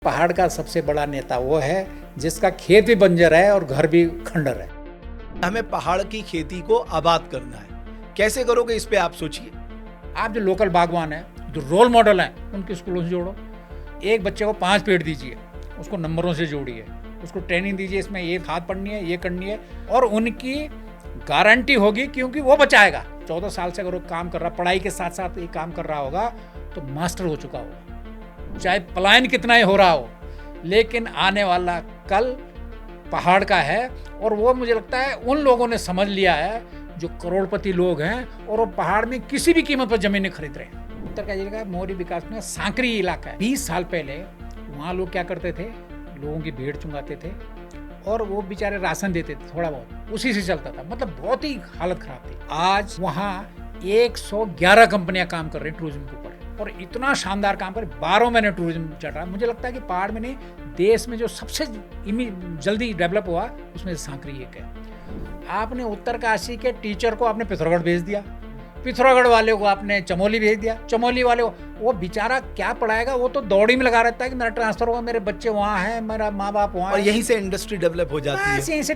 पहाड़ का सबसे बड़ा नेता वो है जिसका खेत भी बंजर है और घर भी खंडर है। हमें पहाड़ की खेती को आबाद करना है। कैसे करोगे, इस पे आप सोचिए। आप जो लोकल बागवान है, जो रोल मॉडल हैं, उनके स्कूलों से जोड़ो। एक बच्चे को 5 पेड़ दीजिए, उसको नंबरों से जोड़िए, उसको ट्रेनिंग दीजिए, इसमें ये खाद पड़नी है, ये करनी है, और उनकी गारंटी होगी क्योंकि वो बचाएगा। 14 साल से अगर वो काम कर रहा, पढ़ाई के साथ साथ ये काम कर रहा होगा तो मास्टर हो चुका होगा, चाहे पलायन कितना ही हो रहा हो, लेकिन आने वाला कल पहाड़ का है। और वो मुझे लगता है उन लोगों ने समझ लिया है जो करोड़पति लोग हैं और वो पहाड़ में किसी भी कीमत पर जमीनें खरीद रहे हैं। उत्तरकाशी का मोरी विकास में सांकरी इलाका है। 20 साल पहले वहाँ लोग क्या करते थे, लोगों की भीड़ चुंगाते थे और वो बेचारे राशन देते थे, थोड़ा बहुत उसी से चलता था, मतलब बहुत ही हालत खराब थी। आज वहाँ 111 कंपनियां काम कर रही हैं टूरिज्म के ऊपर, और इतना शानदार काम कर 12 महीने टूरिज्म चल रहा है। मुझे लगता है कि पहाड़ में नहीं, देश में जो सबसे जल्दी डेवलप हुआ उसमें सांकरी एक है। आपने उत्तरकाशी के टीचर को आपने पिथौरागढ़ भेज दिया, पिथौरागढ़ वाले को आपने चमोली भेज दिया, चमोली वाले को, वो बेचारा क्या पढ़ाएगा, वो तो दौड़ी में लगा रहता है कि मेरा ट्रांसफर होगा, मेरे बच्चे वहाँ हैं, मेरा माँ बाप वहाँ, और यहीं से इंडस्ट्री डेवलप हो जाती है, यहीं से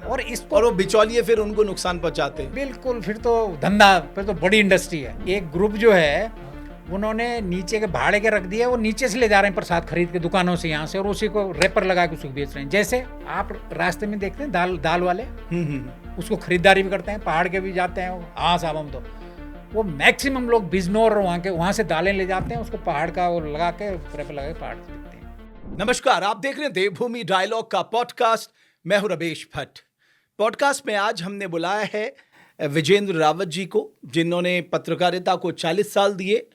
और इसको, और वो बिचौलिए फिर उनको नुकसान पहुंचाते हैं। बिल्कुल, फिर तो धंधा, फिर तो बड़ी इंडस्ट्री है। एक ग्रुप जो है उन्होंने नीचे के भाड़े के रख दिया, वो नीचे से ले जा रहे हैं प्रसाद खरीद के दुकानों से यहाँ से, और उसी को रेपर लगा के उसको बेच रहे हैं। जैसे आप रास्ते में देखते हैं दाल वाले, उसको खरीदारी भी करते हैं, पहाड़ के भी जाते हैं। हाँ साहब, हम तो वो मैक्सिमम लोग बिजनौर वहाँ से दालें ले जाते हैं, उसको पहाड़ का वो लगा के रेपर लगा के पहाड़ से बेचते हैं। नमस्कार, आप देख रहे हैं देवभूमि डायलॉग का पॉडकास्ट। मैं हूं रमेश भट्ट। पॉडकास्ट में आज हमने बुलाया है विजेंद्र रावत जी को, जिन्होंने पत्रकारिता को 40 साल दिए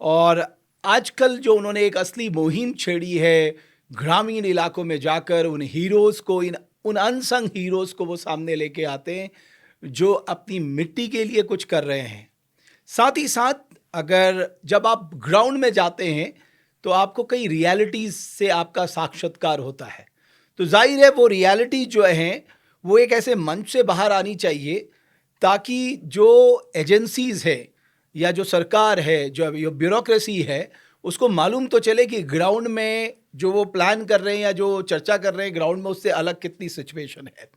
और आजकल जो उन्होंने एक असली मुहिम छेड़ी है, ग्रामीण इलाकों में जाकर उन हीरोज़ को, उन अनसंग हीरोज़ को वो सामने लेके आते हैं जो अपनी मिट्टी के लिए कुछ कर रहे हैं। साथ ही साथ अगर जब आप ग्राउंड में जाते हैं तो आपको कई रियलिटीज़ से आपका साक्षात्कार होता है, तो जाहिर है वो रियलिटी जो है वो एक ऐसे मंच से बाहर आनी चाहिए ताकि जो एजेंसीज़ है या जो सरकार है, जो ब्यूरोक्रेसी है, उसको मालूम तो चले कि ग्राउंड में जो वो प्लान कर रहे हैं या जो चर्चा कर रहे हैं ग्राउंड में, उससे अलग कितनी सिचुएशन है।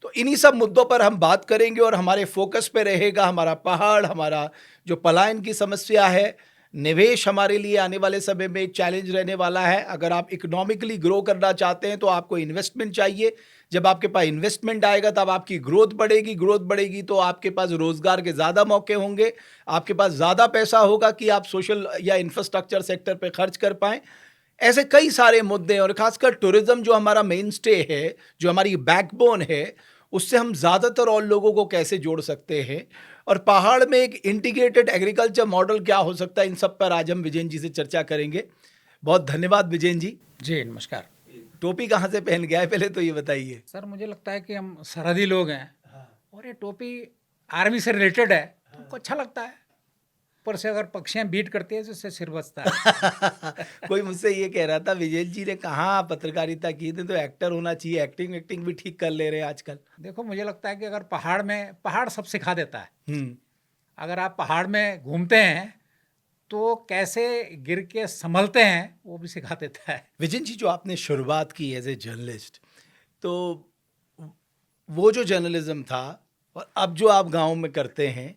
तो इन्हीं सब मुद्दों पर हम बात करेंगे और हमारे फोकस पे रहेगा हमारा पहाड़, हमारा जो पलायन की समस्या है, निवेश हमारे लिए आने वाले समय में एक चैलेंज रहने वाला है। अगर आप इकोनॉमिकली ग्रो करना चाहते हैं तो आपको इन्वेस्टमेंट चाहिए। जब आपके पास इन्वेस्टमेंट आएगा तब आपकी ग्रोथ बढ़ेगी, ग्रोथ बढ़ेगी तो आपके पास रोजगार के ज़्यादा मौके होंगे, आपके पास ज़्यादा पैसा होगा कि आप सोशल या इंफ्रास्ट्रक्चर सेक्टर पे खर्च कर पाएँ। ऐसे कई सारे मुद्दे, और खासकर टूरिज्म जो हमारा मेन स्टे है, जो हमारी बैकबोन है, उससे हम ज़्यादातर और लोगों को कैसे जोड़ सकते हैं, और पहाड़ में एक इंटीग्रेटेड एग्रीकल्चर मॉडल क्या हो सकता है, इन सब पर आज हम विजयन जी से चर्चा करेंगे। बहुत धन्यवाद विजयन जी। जी नमस्कार। टोपी कहाँ से पहन गया है, पहले तो ये बताइए। सर, मुझे लगता है कि हम सरहदी लोग हैं और ये टोपी आर्मी से रिलेटेड है तो हमको अच्छा लगता है। ऊपर से अगर पक्षियाँ बीट करती है तो इससे सिर बचता है। कोई मुझसे ये कह रहा था विजयन जी ने कहाँ पत्रकारिता की थी, तो एक्टर होना चाहिए, एक्टिंग भी ठीक कर ले रहे हैं आजकल। देखो, मुझे लगता है कि अगर पहाड़ सब सिखा देता है। अगर आप पहाड़ में घूमते हैं तो कैसे गिर के संभलते हैं वो भी सिखा देता है। विजयन जी, जो आपने शुरुआत की एज ए जर्नलिस्ट, तो वो जो जर्नलिज्म था और अब जो आप गांव में करते हैं,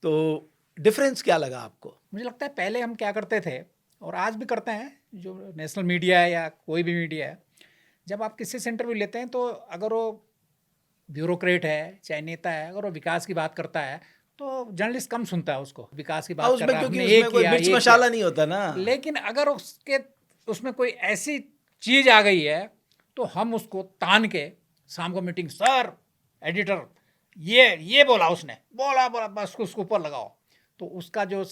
तो डिफरेंस क्या लगा आपको? मुझे लगता है पहले हम क्या करते थे और आज भी करते हैं, जो नेशनल मीडिया है या कोई भी मीडिया है, जब आप किसी से इंटरव्यू लेते हैं तो अगर वो ब्यूरोक्रेट है चाहे नेता है, अगर वो विकास की बात करता है तो जर्नलिस्ट कम सुनता है उसको। विकास की बात कर रहा है, हमने ये कोई किया, मिर्च ये मसाला किया। नहीं होता ना। लेकिन अगर उसमें कोई ऐसी चीज़ आ गई है तो हम उसको तान के शाम को मीटिंग, सर एडिटर ये बोला, उसने बोला बस उसको ऊपर लगाओ, तो उसका जो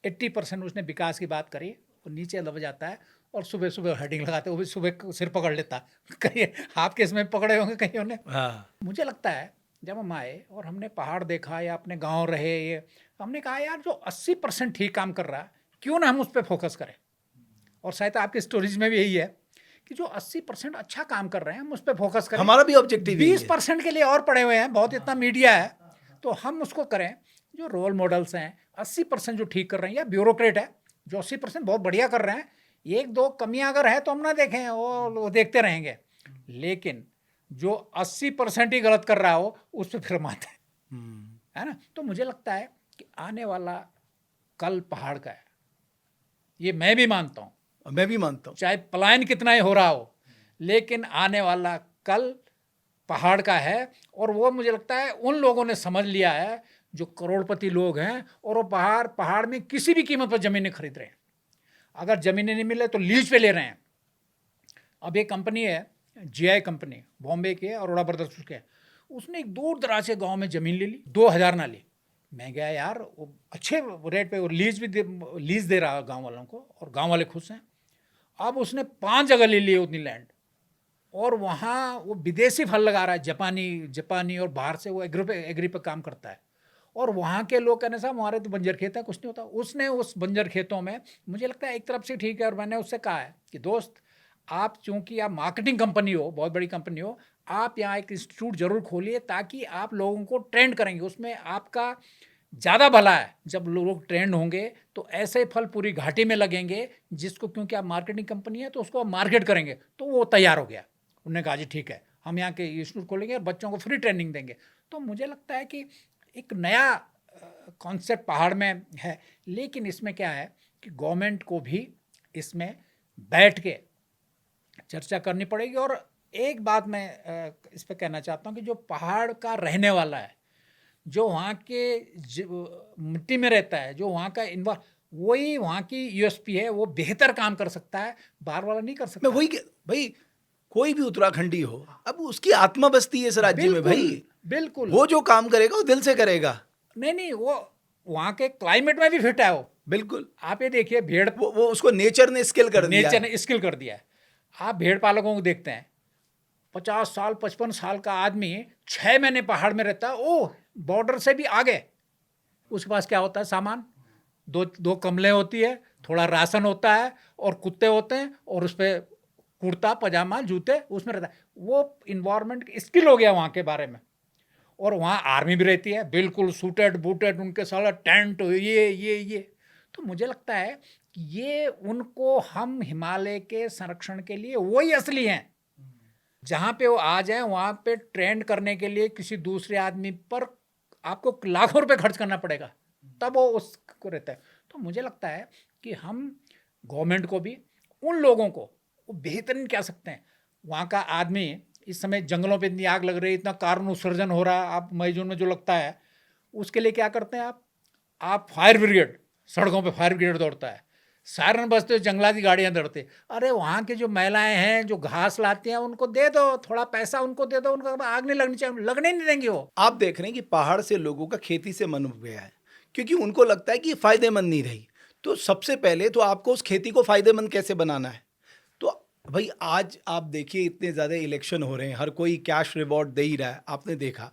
80% उसने विकास की बात करी वो नीचे दब जाता है। और सुबह सुबह हेडिंग लगाते, वो भी सुबह सिर पकड़ लेता। कहीं आपके इसमें पकड़े होंगे कहीं उन्हें। हाँ। मुझे लगता है जब हम आए और हमने पहाड़ देखा या अपने गांव रहे, ये हमने कहा यार जो 80% ठीक काम कर रहा है क्यों ना हम उस पर फोकस करें। और शायद आपकी स्टोरीज में भी यही है कि जो 80% अच्छा काम कर रहे हैं हम उस पर फोकस करें। हमारा भी ऑब्जेक्टिव 20% के लिए और पड़े हुए हैं, बहुत इतना मीडिया है, तो हम उसको करें। जो रोल मॉडल्स हैं 80% जो ठीक कर रहे हैं, या ब्यूरोक्रेट है जो 80% बहुत बढ़िया कर रहे हैं, एक दो कमियां अगर है तो हम ना देखें, वो देखते रहेंगे, लेकिन जो 80% ही गलत कर रहा हो उस पर फिर मानते हैं, है ना। तो मुझे लगता है कि आने वाला कल पहाड़ का है, ये मैं भी मानता हूँ, मैं भी मानता हूँ। चाहे पलायन कितना ही हो रहा हो, लेकिन आने वाला कल पहाड़ का है। और वो मुझे लगता है उन लोगों ने समझ लिया है जो करोड़पति लोग हैं, और वो पहाड़ में किसी भी कीमत पर ज़मीनें खरीद रहे हैं। अगर ज़मीनें नहीं मिले तो लीज पे ले रहे हैं। अब एक कंपनी है, जीआई कंपनी, बॉम्बे की है, अरोड़ा ब्रदर्स के, उसने एक दूर दराज के गांव में ज़मीन ले ली, 2000 ना ली। मैं गया यार, वो अच्छे रेट पे, और लीज दे रहा गांव वालों को, और गांव वाले खुश हैं। अब उसने 5 जगह ले ली उतनी लैंड, और वहाँ वो विदेशी फल लगा रहा है, जापानी और बाहर से, वो एग्री पे काम करता है। और वहाँ के लोग कहने साहब हमारे तो बंजर खेत है, कुछ नहीं होता। उसने उस बंजर खेतों में, मुझे लगता है एक तरफ से ठीक है, और मैंने उससे कहा है कि दोस्त, आप चूंकि आप मार्केटिंग कंपनी हो, बहुत बड़ी कंपनी हो, आप यहाँ एक इंस्टीट्यूट जरूर खोलिए, ताकि आप लोगों को ट्रेंड करेंगे, उसमें आपका ज़्यादा भला है। जब लोग ट्रेंड होंगे तो ऐसे फल पूरी घाटी में लगेंगे, जिसको, क्योंकि आप मार्केटिंग कंपनी है तो उसको आप मार्केट करेंगे। तो वो तैयार हो गया, उन्होंने कहा जी ठीक है, हम यहाँ के इंस्टीट्यूट खोलेंगे और बच्चों को फ्री ट्रेनिंग देंगे। तो मुझे लगता है कि एक नया कॉन्सेप्ट पहाड़ में है, लेकिन इसमें क्या है कि गवर्नमेंट को भी इसमें बैठ के चर्चा करनी पड़ेगी। और एक बात मैं इस पर कहना चाहता हूँ कि जो पहाड़ का रहने वाला है, जो वहाँ के मिट्टी में रहता है, जो वहाँ का वही वहाँ की यूएसपी है, वो बेहतर काम कर सकता है, बाहर वाला नहीं कर सकता। मैं वही भाई, कोई भी उत्तराखंडी हो, अब उसकी आत्मा बसती है इस राज्य में भाई। बिल्कुल, वो जो काम करेगा वो दिल से करेगा। नहीं, वो वहाँ के क्लाइमेट में भी फिट है वो। बिल्कुल, आप ये देखिए, भेड़, वो उसको नेचर ने स्किल कर दिया। नेचर ने स्किल कर दिया है। आप भेड़ पालकों को देखते हैं, 50 साल 55 साल का आदमी 6 महीने पहाड़ में रहता है, ओह बॉर्डर से भी आगे। उसके पास क्या होता है सामान, दो कमलें होती है, थोड़ा राशन होता है, और कुत्ते होते हैं, और उस पर कुर्ता पजामा जूते उसमें रहता है। वो इन्वायरमेंट स्किल हो गया वहाँ के बारे में। और वहाँ आर्मी भी रहती है, बिल्कुल सूटेड बूटेड, उनके सारा टेंट, ये। तो मुझे लगता है कि ये उनको, हम हिमालय के संरक्षण के लिए वही असली हैं। जहाँ पे वो आ जाए वहाँ पे ट्रेंड करने के लिए किसी दूसरे आदमी पर आपको लाखों रुपए खर्च करना पड़ेगा, तब वो उसको रहता है। तो मुझे लगता है कि हम गवर्नमेंट को भी, उन लोगों को वो बेहतरीन कह सकते हैं। वहाँ का आदमी, इस समय जंगलों पे इतनी आग लग रही है, इतना कार्बन उत्सर्जन हो रहा है, आप मई जून में जो लगता है, उसके लिए क्या करते हैं आप फायर ब्रिगेड, सड़कों पे फायर ब्रिगेड दौड़ता है, सायरन बजते, जंगलाती गाड़ियाँ दौड़ती। अरे वहाँ के जो महिलाएं हैं जो घास लाती हैं, उनको दे दो, थोड़ा पैसा उनको दे दो, उनको आग नहीं लगनी चाहिए, लगने नहीं देंगे वो। आप देख रहे हैं कि पहाड़ से लोगों का खेती से मन उठ गया है, क्योंकि उनको लगता है कि ये फायदेमंद नहीं रही। तो सबसे पहले तो आपको उस खेती को फायदेमंद कैसे बनाना है। तो भाई आज आप देखिए, इतने ज़्यादा इलेक्शन हो रहे हैं, हर कोई कैश रिवॉर्ड दे ही रहा है, आपने देखा।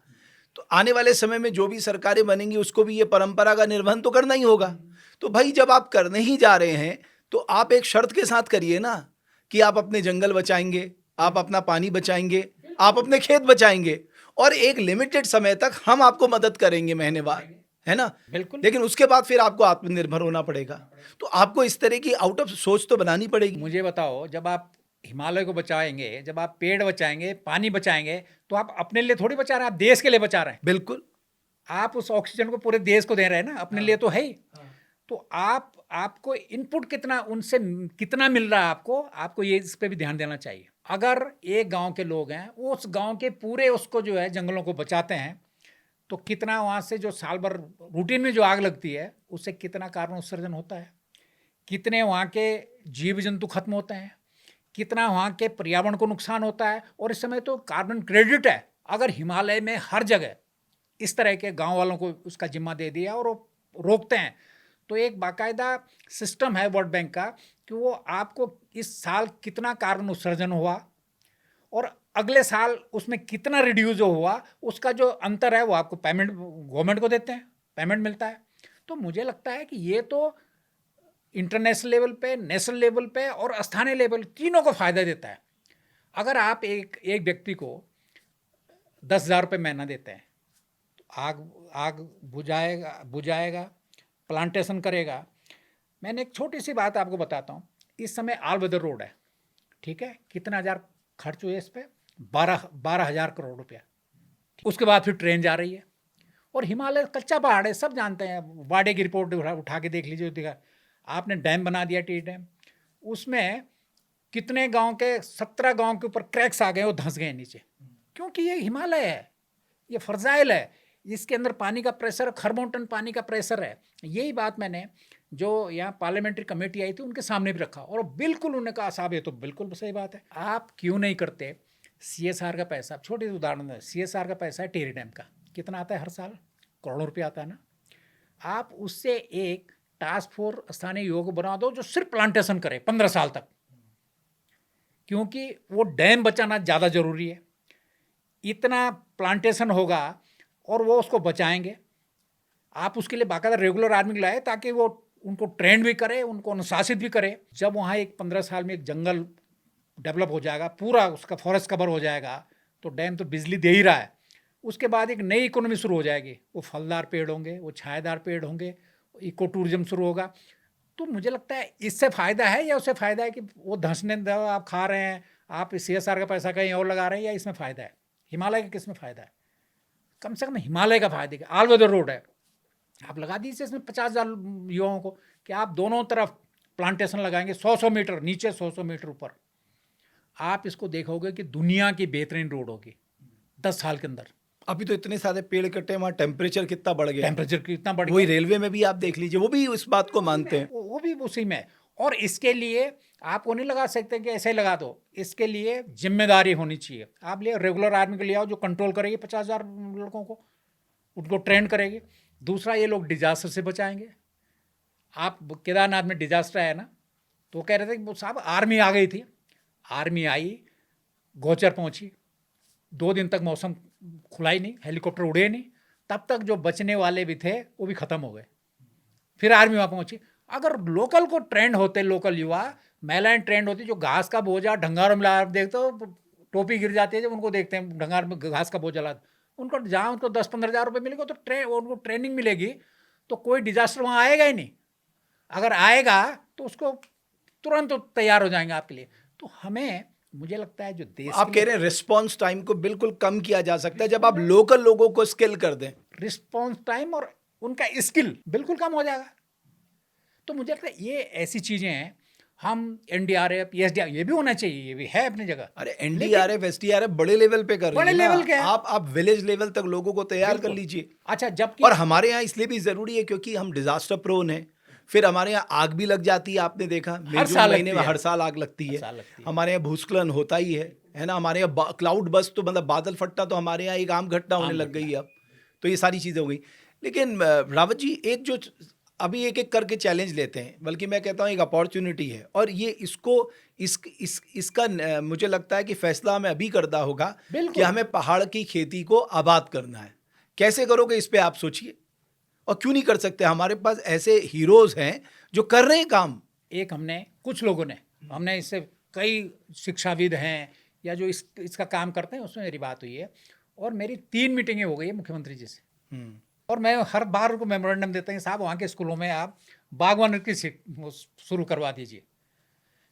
तो आने वाले समय में जो भी सरकारें बनेंगी उसको भी ये परंपरा का निर्वहन तो करना ही होगा। तो भाई जब आप करने ही जा रहे हैं तो आप एक शर्त के साथ करिए ना, कि आप अपने जंगल बचाएंगे, आप अपना पानी बचाएंगे, आप अपने खेत बचाएंगे, और एक लिमिटेड समय तक हम आपको मदद करेंगे महीनेवार, है ना। बिल्कुल, लेकिन उसके बाद फिर आपको आत्मनिर्भर होना पड़ेगा। तो आपको इस तरह की आउट ऑफ सोच तो बनानी पड़ेगी। मुझे बताओ, जब आप हिमालय को बचाएंगे, जब आप पेड़ बचाएंगे, पानी बचाएंगे, तो आप अपने लिए थोड़ी बचा रहे हैं, आप देश के लिए बचा रहे हैं। बिल्कुल, आप उस ऑक्सीजन को पूरे देश को दे रहे हैं ना, अपने लिए तो है ही। तो आपको इनपुट कितना, उनसे कितना मिल रहा है आपको ये इस पे भी ध्यान देना चाहिए। अगर एक गांव के लोग हैं, उस गांव के पूरे उसको जो है जंगलों को बचाते हैं, तो कितना वहाँ से जो साल भर रूटीन में जो आग लगती है, उससे कितना कार्बन उत्सर्जन होता है, कितने वहाँ के जीव जंतु खत्म होते हैं, कितना वहाँ के पर्यावरण को नुकसान होता है। और इस समय तो कार्बन क्रेडिट है। अगर हिमालय में हर जगह इस तरह के गांव वालों को उसका जिम्मा दे दिया और वो रोकते हैं, तो एक बाकायदा सिस्टम है वर्ल्ड बैंक का कि वो आपको इस साल कितना कार्बन उत्सर्जन हुआ और अगले साल उसमें कितना रिड्यूस हुआ, उसका जो अंतर है वो आपको पेमेंट गवर्नमेंट को देते हैं, पेमेंट मिलता है। तो मुझे लगता है कि ये तो इंटरनेशनल लेवल पे, नेशनल लेवल पे और स्थानीय लेवल, तीनों को फ़ायदा देता है। अगर आप एक व्यक्ति को 10,000 रुपये महीना देते हैं, तो आग बुझाएगा, प्लांटेशन करेगा। मैंने एक छोटी सी बात आपको बताता हूँ। इस समय ऑल वेदर रोड है, ठीक है, कितना हजार खर्च हुए इस पर? 12,000 करोड़ रुपया। उसके बाद फिर ट्रेन जा रही है, और हिमालय कच्चा पहाड़ है, सब जानते हैं। वाडे की रिपोर्ट उठा के देख लीजिए, दिखा आपने डैम बना दिया, टी डैम, उसमें कितने गांव के 17 गांव के ऊपर क्रैक्स आ गए, वो धंस गए नीचे, क्योंकि ये हिमालय है, ये फर्जाइल है, इसके अंदर पानी का प्रेशर, खरबों टन पानी का प्रेशर है। यही बात मैंने जो यहाँ पार्लियामेंट्री कमेटी आई थी उनके सामने भी रखा, और बिल्कुल उन्होंने कहा साहब ये तो बिल्कुल सही बात है, आप क्यों नहीं करते CSR का पैसा? छोटी सी उदाहरण दें, CSR का पैसा है टिहरी डैम का, कितना आता है हर साल? करोड़ों रुपये आता है ना। आप उससे एक टास्क फोर्स स्थानीय योग बना दो जो सिर्फ प्लांटेशन करे 15 साल तक, क्योंकि वो डैम बचाना ज़्यादा ज़रूरी है। इतना प्लांटेशन होगा और वो उसको बचाएंगे। आप उसके लिए बाकायदा रेगुलर आर्मी लाए ताकि वो उनको ट्रेंड भी करे, उनको अनुशासित भी करे। जब वहाँ एक 15 साल में एक जंगल डेवलप हो जाएगा, पूरा उसका फॉरेस्ट कवर हो जाएगा, तो डैम तो बिजली दे ही रहा है, उसके बाद एक नई इकोनॉमी शुरू हो जाएगी। वो फलदार पेड़ होंगे, वो छायादार पेड़ होंगे, इको टूरिज्म शुरू होगा। तो मुझे लगता है इससे फ़ायदा है, या उससे फ़ायदा है कि वो धंसने दो आप खा रहे हैं, आप CSR का पैसा कहीं और लगा रहे हैं, या इसमें फ़ायदा है? हिमालय का किस में फ़ायदा है? कम से कम हिमालय का फ़ायदा है। ऑल वेदर रोड है, आप लगा दीजिए इसमें 50,000 युवाओं को कि आप दोनों तरफ प्लांटेशन लगाएंगे, 100-100 मीटर नीचे, 100-100 मीटर ऊपर। आप इसको देखोगे कि दुनिया की बेहतरीन रोड होगी 10 साल के अंदर। अभी तो इतने सारे पेड़ कटे, वहाँ टेम्परेचर कितना बढ़ गया, टेम्परेचर कितना बढ़ गया। वही रेलवे में भी आप देख लीजिए, वो भी इस बात को मानते हैं, वो भी उसी में। और इसके लिए आप वो नहीं लगा सकते कि ऐसे ही लगा दो, इसके लिए जिम्मेदारी होनी चाहिए। आप ले रेगुलर आर्मी को ले आओ जो कंट्रोल करेगी 50,000 लड़कों को, उनको ट्रेन करेगी। दूसरा, ये लोग डिजास्टर से बचाएंगे। आप केदारनाथ में डिजास्टर आया ना, तो कह रहे थे कि साहब आर्मी आ गई थी, आर्मी आई, गोचर पहुंची, 2 दिन तक मौसम खुला ही नहीं, हेलीकॉप्टर उड़े नहीं, तब तक जो बचने वाले भी थे वो भी ख़त्म हो गए। फिर आर्मी वहाँ पहुंची। अगर लोकल को ट्रेंड होते, लोकल युवा महिलाएं ट्रेंड होती, जो घास का बोझा ढंगारों में ला, देखते हो टोपी गिर जाती है जब उनको देखते हैं ढंगार में घास का बोझा ला, उनको जहाँ उनको 10-15 हज़ार रुपये मिलेगा तो उनको ट्रेनिंग मिलेगी, तो कोई डिजास्टर वहाँ आएगा ही नहीं। अगर आएगा तो उसको तुरंत तैयार हो जाएंगे आपके लिए। तो हमें, मुझे लगता है जो देश, आप कह रहे हैं रिस्पॉन्स टाइम को बिल्कुल कम किया जा सकता है जब आप लोकल लोगों को स्किल कर दें। रिस्पॉन्स टाइम और उनका स्किल बिल्कुल कम हो जाएगा। तो मुझे लगता है ये ऐसी चीज़ें हैं, हम NDRF, SDR ये भी होना चाहिए, ये भी है अपनी जगह। अरे NDRF, SDRF बड़े लेवल पे कर रही है, बड़े लेवल के आप विलेज लेवल तक लोगों को तैयार कर लीजिए। अच्छा, जबकि और हमारे यहाँ इसलिए भी जरूरी है क्योंकि हम डिजास्टर प्रोन है। फिर हमारे यहाँ आग भी लग जाती है, आपने देखा हर साल महीने में हर साल आग लगती है। हमारे यहाँ भूस्खलन होता ही है ना। हमारे यहाँ क्लाउड बस्ट, तो मतलब बादल फटना तो हमारे यहाँ एक आम घटना होने लग गई है अब। तो ये सारी चीज़ें हो गई। लेकिन रावत जी, एक जो अभी एक एक करके चैलेंज लेते हैं, बल्कि मैं कहता हूँ एक अपॉर्चुनिटी है, और ये इसका मुझे लगता है कि फैसला हमें अभी करना होगा कि हमें पहाड़ की खेती को आबाद करना है। कैसे करोगे इस पे आप सोचिए, और क्यों नहीं कर सकते? हमारे पास ऐसे हीरोज हैं जो कर रहे हैं काम। एक कुछ लोगों ने, हमने इससे कई शिक्षाविद हैं या जो इसका काम करते हैं, उसमें मेरी बात हुई है, और मेरी 3 मीटिंगें हो गई है मुख्यमंत्री जी से। और मैं हर बार उनको मेमोरेंडम देता हूँ, साहब वहाँ के स्कूलों में आप बागवानी की शुरू करवा दीजिए।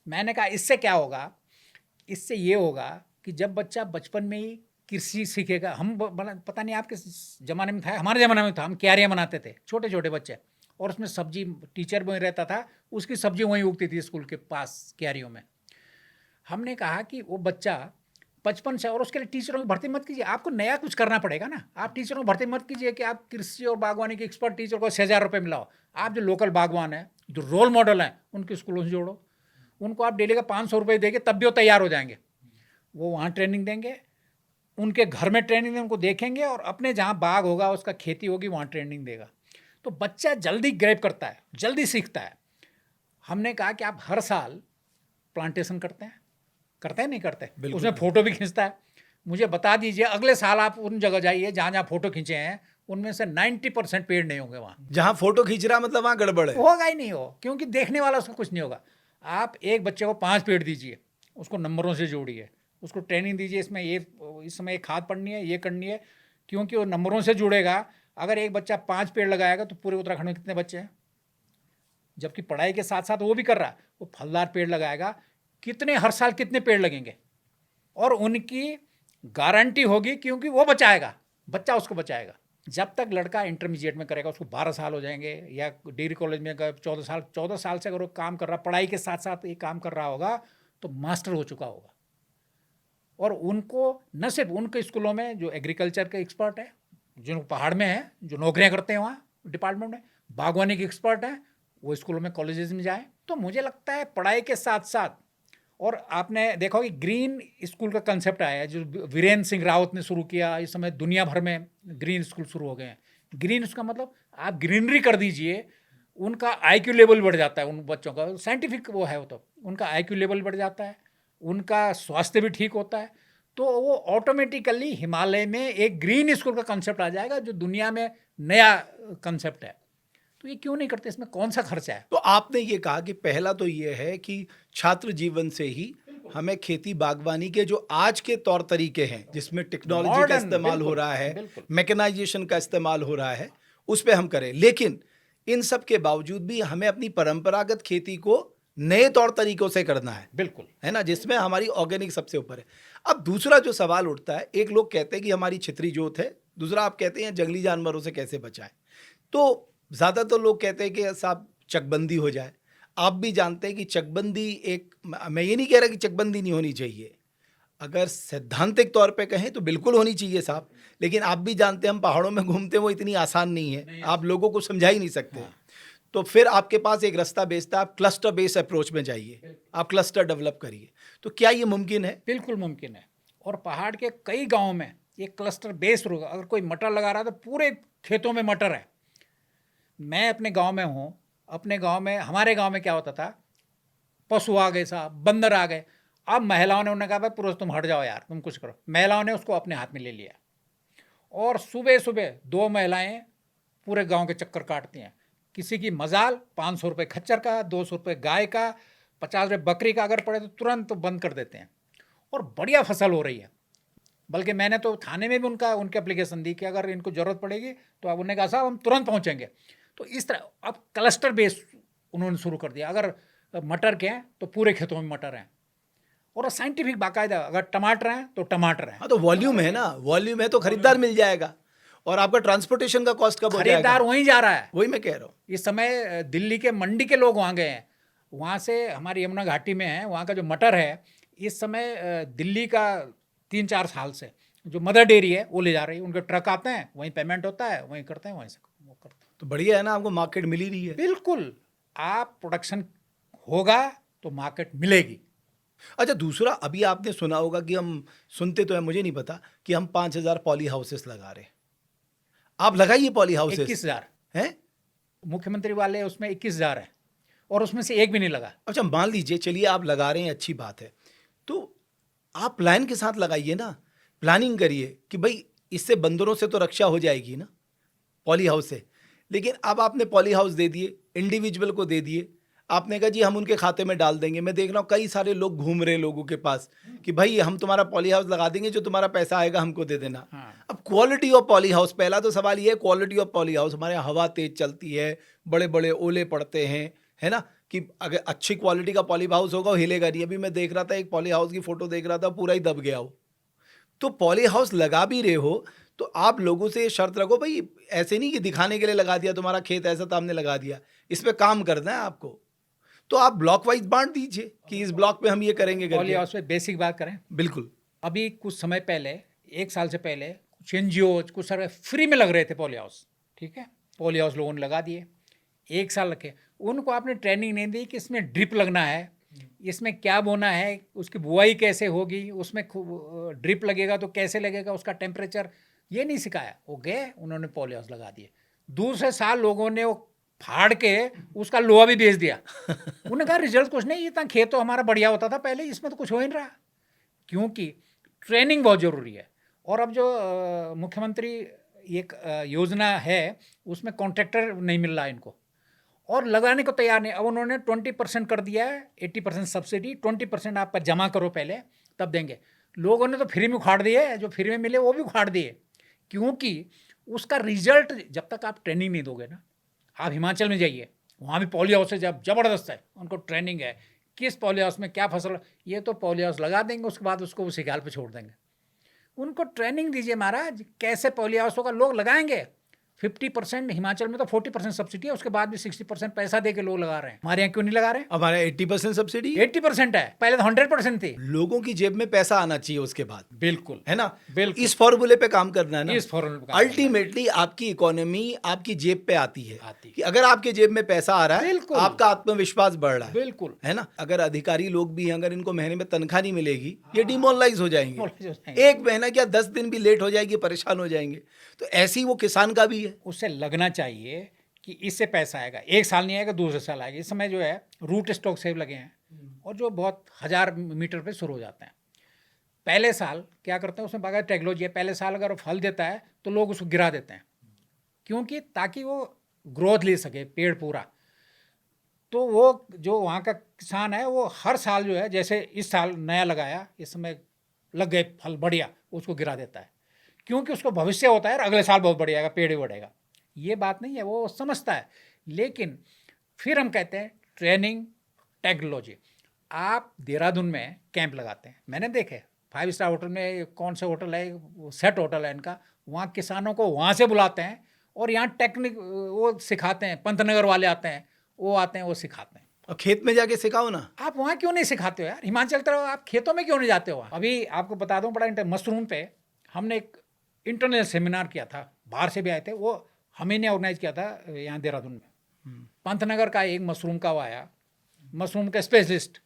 मैंने कहा इससे क्या होगा? इससे ये होगा कि जब बच्चा बचपन में ही कृषि सीखेगा, हम पता नहीं आपके ज़माने में था, हमारे ज़माने में था, हम क्यारियाँ बनाते थे, छोटे छोटे बच्चे, और उसमें सब्जी, टीचर वहीं रहता था, उसकी सब्जी वहीं उगती थी स्कूल के पास क्यारियों में। हमने कहा कि वो बच्चा बचपन से, और उसके लिए टीचरों की भर्ती मत कीजिए, आपको नया कुछ करना पड़ेगा ना। आप टीचरों की भर्ती मत कीजिए कि आप कृषि और बागवानी के एक्सपर्ट टीचर को 6,000 रुपये मिलाओ। आप जो लोकल बागवान हैं, जो रोल मॉडल हैं, उनके स्कूलों से जोड़ो, उनको आप डेली का 500 रुपये देंगे, तब भी वो तैयार हो जाएंगे। वो वहाँ ट्रेनिंग देंगे, उनके घर में ट्रेनिंग देंगे, उनको देखेंगे, और अपने जहाँ बाग होगा, उसका खेती होगी, वहाँ ट्रेनिंग देगा। तो बच्चा जल्दी ग्रैब करता है, जल्दी सीखता है। हमने कहा कि आप हर साल प्लांटेशन करते हैं नहीं करते, उसमें फ़ोटो भी खींचता है। मुझे बता दीजिए, अगले साल आप उन जगह जाइए जहाँ जहाँ फ़ोटो खींचे हैं, उनमें से 90% पेड़ नहीं होंगे वहाँ। जहाँ फ़ोटो खींच रहा मतलब वहाँ गड़बड़ है, होगा ही नहीं, हो, क्योंकि देखने वाला उसको कुछ नहीं होगा। आप एक बच्चे को 5 पेड़ दीजिए, उसको नंबरों से जोड़िए, उसको ट्रेनिंग दीजिए, इसमें ये इस समय एक खाद पड़नी है, ये करनी है, क्योंकि वो नंबरों से जुड़ेगा। अगर एक बच्चा 5 पेड़ लगाएगा तो पूरे उत्तराखंड में कितने बच्चे हैं? जबकि पढ़ाई के साथ साथ वो भी कर रहा है, वो फलदार पेड़ लगाएगा, कितने हर साल कितने पेड़ लगेंगे, और उनकी गारंटी होगी क्योंकि वो बचाएगा, बच्चा उसको बचाएगा। जब तक लड़का इंटरमीडिएट में करेगा, उसको 12 साल हो जाएंगे, या डिग्री कॉलेज में 14 साल से अगर वो काम कर रहा, पढ़ाई के साथ साथ ये काम कर रहा होगा, तो मास्टर हो चुका होगा। और उनको न सिर्फ उनके स्कूलों में जो एग्रीकल्चर के एक्सपर्ट है, जो पहाड़ में है, जो नौकरियां करते हैं वहाँ डिपार्टमेंट में, बागवानी के एक्सपर्ट हैं, वो स्कूलों में कॉलेजेस में जाएं। तो मुझे लगता है पढ़ाई के साथ साथ, और आपने देखा कि ग्रीन स्कूल का कंसेप्ट आया है जो वीरेंद्र सिंह रावत ने शुरू किया। इस समय दुनिया भर में ग्रीन स्कूल शुरू हो गए हैं। ग्रीन उसका मतलब आप ग्रीनरी कर दीजिए, उनका आईक्यू लेवल बढ़ जाता है, उन बच्चों का साइंटिफिक वो है, वो तो उनका आईक्यू लेवल बढ़ जाता है, उनका स्वास्थ्य भी ठीक होता है। तो वो ऑटोमेटिकली हिमालय में एक ग्रीन स्कूल का कंसेप्ट आ जाएगा जो दुनिया में नया कंसेप्ट है। तो ये क्यों नहीं करते, इसमें कौन सा खर्चा है? तो आपने ये कहा कि पहला तो ये है कि छात्र जीवन से ही हमें खेती बागवानी के जो आज के तौर तरीके हैं, जिसमें टेक्नोलॉजी का इस्तेमाल हो रहा है, मैकेनाइजेशन का इस्तेमाल हो रहा है, उस पर हम करें। लेकिन इन सब के बावजूद भी हमें अपनी परंपरागत खेती को नए तौर तरीकों से करना है, बिल्कुल, है ना, जिसमें हमारी ऑर्गेनिक सबसे ऊपर है। अब दूसरा जो सवाल उठता है, एक लोग कहते हैं कि हमारी छितरी जोत है, दूसरा आप कहते हैं जंगली जानवरों से कैसे बचाएं। तो ज़्यादातर लोग कहते हैं कि साहब चकबंदी हो जाए। आप भी जानते हैं कि चकबंदी एक, मैं ये नहीं कह रहा कि चकबंदी नहीं होनी चाहिए, अगर सैद्धांतिक तौर पे कहें तो बिल्कुल होनी चाहिए साहब, लेकिन आप भी जानते हैं हम पहाड़ों में घूमते हैं, वो इतनी आसान नहीं है, आप लोगों को समझा ही नहीं सकते। तो फिर आपके पास एक रास्ता बेस्ड है, आप क्लस्टर बेस्ड अप्रोच में जाइए, आप क्लस्टर डेवलप करिए। तो क्या ये मुमकिन है? बिल्कुल मुमकिन है। और पहाड़ के कई गाँव में ये क्लस्टर बेस्ड होगा। अगर कोई मटर लगा रहा है तो पूरे खेतों में मटर है। मैं अपने गांव में हूँ, अपने गांव में, हमारे गांव में क्या होता था, पशु आ गए साहब, बंदर आ गए, अब महिलाओं ने उन्होंने कहा भाई पुरुष तुम हट जाओ यार, तुम कुछ करो। महिलाओं ने उसको अपने हाथ में ले लिया, और सुबह सुबह 2 महिलाएं पूरे गांव के चक्कर काटती हैं। किसी की मजाल 500 रुपये खच्चर का, 200 रुपये गाय का, 50 रुपये बकरी का अगर पड़े तो तुरंत बंद कर देते हैं, और बढ़िया फसल हो रही है। बल्कि मैंने तो थाने में भी उनकी एप्लीकेशन दी कि अगर इनको ज़रूरत पड़ेगी तो अब उन्होंने कहा साहब हम तुरंत पहुँचेंगे। तो इस तरह अब क्लस्टर बेस उन्होंने शुरू कर दिया। अगर मटर के हैं तो पूरे खेतों में मटर हैं, और साइंटिफिक बाकायदा, अगर टमाटर हैं तो टमाटर हैं। हाँ, तो वॉल्यूम है ना, वॉल्यूम है तो खरीदार मिल जाएगा, और आपका ट्रांसपोर्टेशन का कॉस्ट कब हो जाएगा? खरीदार वहीं जा रहा है, वही मैं कह रहा हूँ। इस समय दिल्ली के मंडी के लोग वहाँ गए हैं, वहाँ से हमारी यमुना घाटी में है, वहाँ का जो मटर है इस समय दिल्ली का 3-4 साल से जो मदर डेयरी है वो ले जा रही है। उनके ट्रक आते हैं, वहीं पेमेंट होता है, वहीं करते हैं, वहीं से वो करते हैं। तो बढ़िया है ना, आपको मार्केट मिल ही रही है। बिल्कुल, आप प्रोडक्शन होगा तो मार्केट मिलेगी। अच्छा, दूसरा अभी आपने सुना होगा कि हम सुनते तो है, मुझे नहीं पता, कि हम 5000 पॉली हाउसेस लगा रहे हैं। आप लगाइए पॉली हाउसेस। 21,000 हैं? मुख्यमंत्री वाले उसमें 21,000 है, और उसमें से एक भी नहीं लगा। अच्छा, मान लीजिए, चलिए आप लगा रहे हैं, अच्छी बात है, तो आप प्लान के साथ लगाइए ना, प्लानिंग करिए कि भाई इससे बंदरों से तो रक्षा हो जाएगी ना पॉली हाउस से। लेकिन अब आपने पॉली हाउस दे दिए, इंडिविजुअल को दे दिए, आपने कहा जी हम उनके खाते में डाल देंगे। मैं देख रहा हूँ कई सारे लोग घूम रहे लोगों के पास कि भाई हम तुम्हारा पॉली हाउस लगा देंगे, जो तुम्हारा पैसा आएगा हमको दे देना। अब क्वालिटी ऑफ पॉली हाउस, पहला तो सवाल ये है, क्वालिटी ऑफ पॉली हाउस। हमारे यहाँ हवा तेज चलती है, बड़े बड़े ओले पड़ते हैं, है ना, कि अगर अच्छी क्वालिटी का पॉली हाउस होगा वो हिलेगा नहीं। अभी मैं देख रहा था, एक पॉली हाउस की फोटो देख रहा था, पूरा ही दब गया हो। तो पॉली हाउस लगा भी रहे हो तो आप लोगों से शर्त रखो, भाई ऐसे नहीं कि दिखाने के लिए लगा दिया, तुम्हारा खेत ऐसा था हमने लगा दिया, इस पे काम करना है आपको। तो आप ब्लॉक वाइज बांट दीजिए कि इस ब्लॉक पे हम ये करेंगे। पॉली हाउस पे बेसिक बात करें, बिल्कुल। अभी कुछ समय पहले, 1 साल से पहले, कुछ एनजीओ कुछ सारे फ्री में लग रहे थे पॉली हाउस, ठीक है, पॉली हाउस लोगों ने लगा दिए, 1 साल रखे। उनको आपने ट्रेनिंग नहीं दी कि इसमें ड्रिप लगना है, इसमें क्या बोना है, उसकी बुआई कैसे होगी, उसमें ड्रिप लगेगा तो कैसे लगेगा, उसका टेम्परेचर, ये नहीं सिखाया। वो गए, उन्होंने पॉली हाउस लगा दिए। दूसरे साल लोगों ने वो फाड़ के उसका लोहा भी बेच दिया। उन्होंने कहा रिजल्ट कुछ नहीं, इतना खेत तो हमारा बढ़िया होता था पहले, इसमें तो कुछ हो ही नहीं रहा। क्योंकि ट्रेनिंग बहुत ज़रूरी है। और अब जो मुख्यमंत्री एक योजना है उसमें कॉन्ट्रैक्टर नहीं मिल रहा है इनको, और लगाने को तैयार नहीं। अब उन्होंने 20% कर दिया है, 80% सब्सिडी, 20% आप जमा करो पहले तब देंगे। लोगों ने तो फ्री में उखाड़ दिए, जो फ्री में मिले वो भी उखाड़ दिए, क्योंकि उसका रिजल्ट जब तक आप ट्रेनिंग नहीं दोगे ना। आप हिमाचल में जाइए, वहाँ भी पॉली हाउस है, जब जबरदस्त है, उनको ट्रेनिंग है किस पॉली हाउस में क्या फसल, ये तो पॉली हाउस लगा देंगे, उसके बाद उसको उसी गाल पे छोड़ देंगे। उनको ट्रेनिंग दीजिए महाराज, कैसे पॉली हाउस होगा, लोग लगाएंगे। 50% हिमाचल में तो 40% सब्सिडी है, उसके बाद भी 60% पैसा दे के लोग लगा रहे हैं। हमारे यहाँ क्यों नहीं लगा रहे? हमारे 80% सब्सिडी, 80% है, पहले तो 100% थी। लोगों की जेब में पैसा आना चाहिए उसके बाद, बिल्कुल है ना? बिल्कुल, इस फॉर्मूले पे काम करना है ना, इस फॉर्मूले पे काम करना है। अल्टीमेटली आपकी इकोनॉमी आपकी जेब पे आती है, आती है। कि अगर आपके जेब में पैसा आ रहा है, बिल्कुल। आपका आत्मविश्वास बढ़ रहा है, बिल्कुल, है ना? अगर अधिकारी लोग भी हैं, अगर इनको महीने में तनख्वाह नहीं मिलेगी, ये डिमोरलाइज हो जाएंगे। Demoralize हो जाएंगे। एक महीना क्या 10 दिन भी लेट हो जाएगी, परेशान हो जाएंगे। तो ऐसी वो किसान का भी है। उससे लगना चाहिए कि इससे पैसा आएगा, एक साल नहीं आएगा, दूसरे साल आएगा। इस समय जो है रूट स्टॉक सेव लगे हैं, और जो बहुत 1000 मीटर पे शुरू हो जाते हैं। पहले साल क्या करते हैं, उसमें बगैर टेक्नोलॉजी है, पहले साल अगर वो फल देता है तो लोग उसको गिरा देते हैं, क्योंकि ताकि वो ग्रोथ ले सके पेड़ पूरा। तो वो जो वहाँ का किसान है, वो हर साल जो है, जैसे इस साल नया लगाया, इस समय लग गए फल बढ़िया, उसको गिरा देता है, क्योंकि उसको भविष्य होता है अगले साल बहुत बढ़िया, पेड़ भी बढ़ेगा। ये बात नहीं है, वो समझता है। लेकिन फिर हम कहते हैं ट्रेनिंग, टेक्नोलॉजी। आप देहरादून में कैंप लगाते हैं, मैंने देखे 5 स्टार होटल में, कौन सा होटल है, वो सेट होटल है इनका, वहाँ किसानों को वहाँ से बुलाते हैं और यहाँ टेक्निक वो सिखाते हैं। पंतनगर वाले आते हैं, वो आते हैं, वो सिखाते हैं। और खेत में जाके सिखाओ ना। आप वहाँ क्यों नहीं सिखाते हो यार? हिमाचल तरफ आप खेतों में क्यों नहीं जाते हो? अभी आपको बता दूं, बड़ा मशरूम पे हमने एक इंटरनेशनल सेमिनार किया था, बाहर से भी आए थे, वो हमें ने ऑर्गेनाइज किया था यहाँ देहरादून में। पंतनगर का एक मशरूम का वो आया, मशरूम का स्पेशलिस्ट।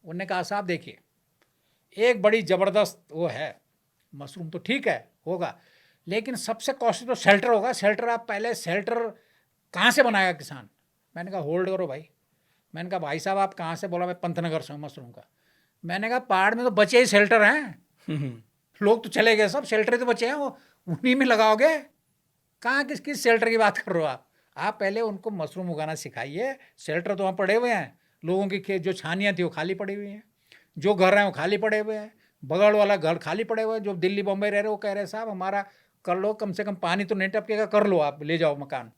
उन्होंने कहा साहब देखिए, एक बड़ी ज़बरदस्त वो है मशरूम, तो ठीक है होगा, लेकिन सबसे कॉस्टली तो शेल्टर होगा। शेल्टर आप पहले शेल्टर कहाँ से बनाएगा किसान? मैंने कहा होल्ड करो भाई। मैंने कहा भाई साहब आप कहाँ से? बोला मैं पंतनगर से हूँ मशरूम का। मैंने कहा पहाड़ में तो बचे ही शेल्टर हैं, लोग तो चले गए सब, शेल्टर तो बचे हैं, वो उन्हीं में लगाओगे? कहाँ किस शेल्टर की बात कर रहे हो आप पहले उनको मशरूम उगाना सिखाइए। शेल्टर तो वहाँ पड़े हुए हैं, लोगों की खेत जो छानियाँ थी वो खाली पड़ी हुई हैं, जो घर हैं वो खाली पड़े हुए हैं, बगल वाला घर खाली पड़े हुए हैं। जो दिल्ली बॉम्बे रह रहे वो कह रहे साहब हमारा कर लो, कम से कम पानी तो नहीं टपकेगा, कर लो, आप ले जाओ मकान।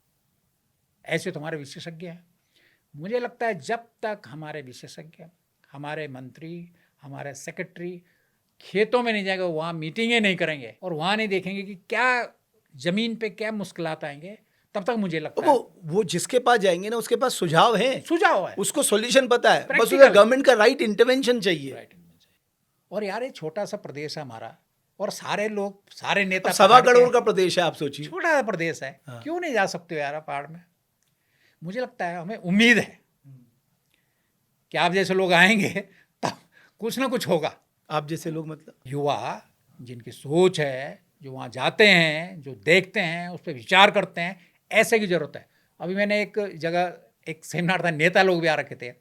ऐसे तुम्हारे विशेषज्ञ हैं। मुझे लगता है जब तक हमारे विशेषज्ञ, हमारे मंत्री, हमारे सेक्रेटरी खेतों में नहीं जाएंगे, वहाँ मीटिंगें नहीं करेंगे और वहाँ नहीं देखेंगे कि क्या ज़मीन पे क्या मुश्किलात आएंगे, तब तक मुझे लगता है वो जिसके पास जाएंगे ना, उसके पास सुझाव है, उसको सॉल्यूशन पता है, बस उसे गवर्नमेंट का राइट इंटरवेंशन चाहिए। और यार ये छोटा सा प्रदेश है हमारा, और सारे लोग, सारे नेता, 1.25 करोड़ का प्रदेश है, आप सोचिए, छोटा सा प्रदेश है। हाँ। क्यों नहीं जा सकते हो यार पहाड़ में? मुझे लगता है, हमें उम्मीद है कि आप जैसे लोग आएंगे तब कुछ ना कुछ होगा। आप जैसे लोग मतलब युवा जिनकी सोच है, जो वहाँ जाते हैं, जो देखते हैं, उस पर विचार करते हैं, ऐसे की ज़रूरत है। अभी मैंने एक जगह एक सेमिनार था, नेता लोग भी आ रखे थे।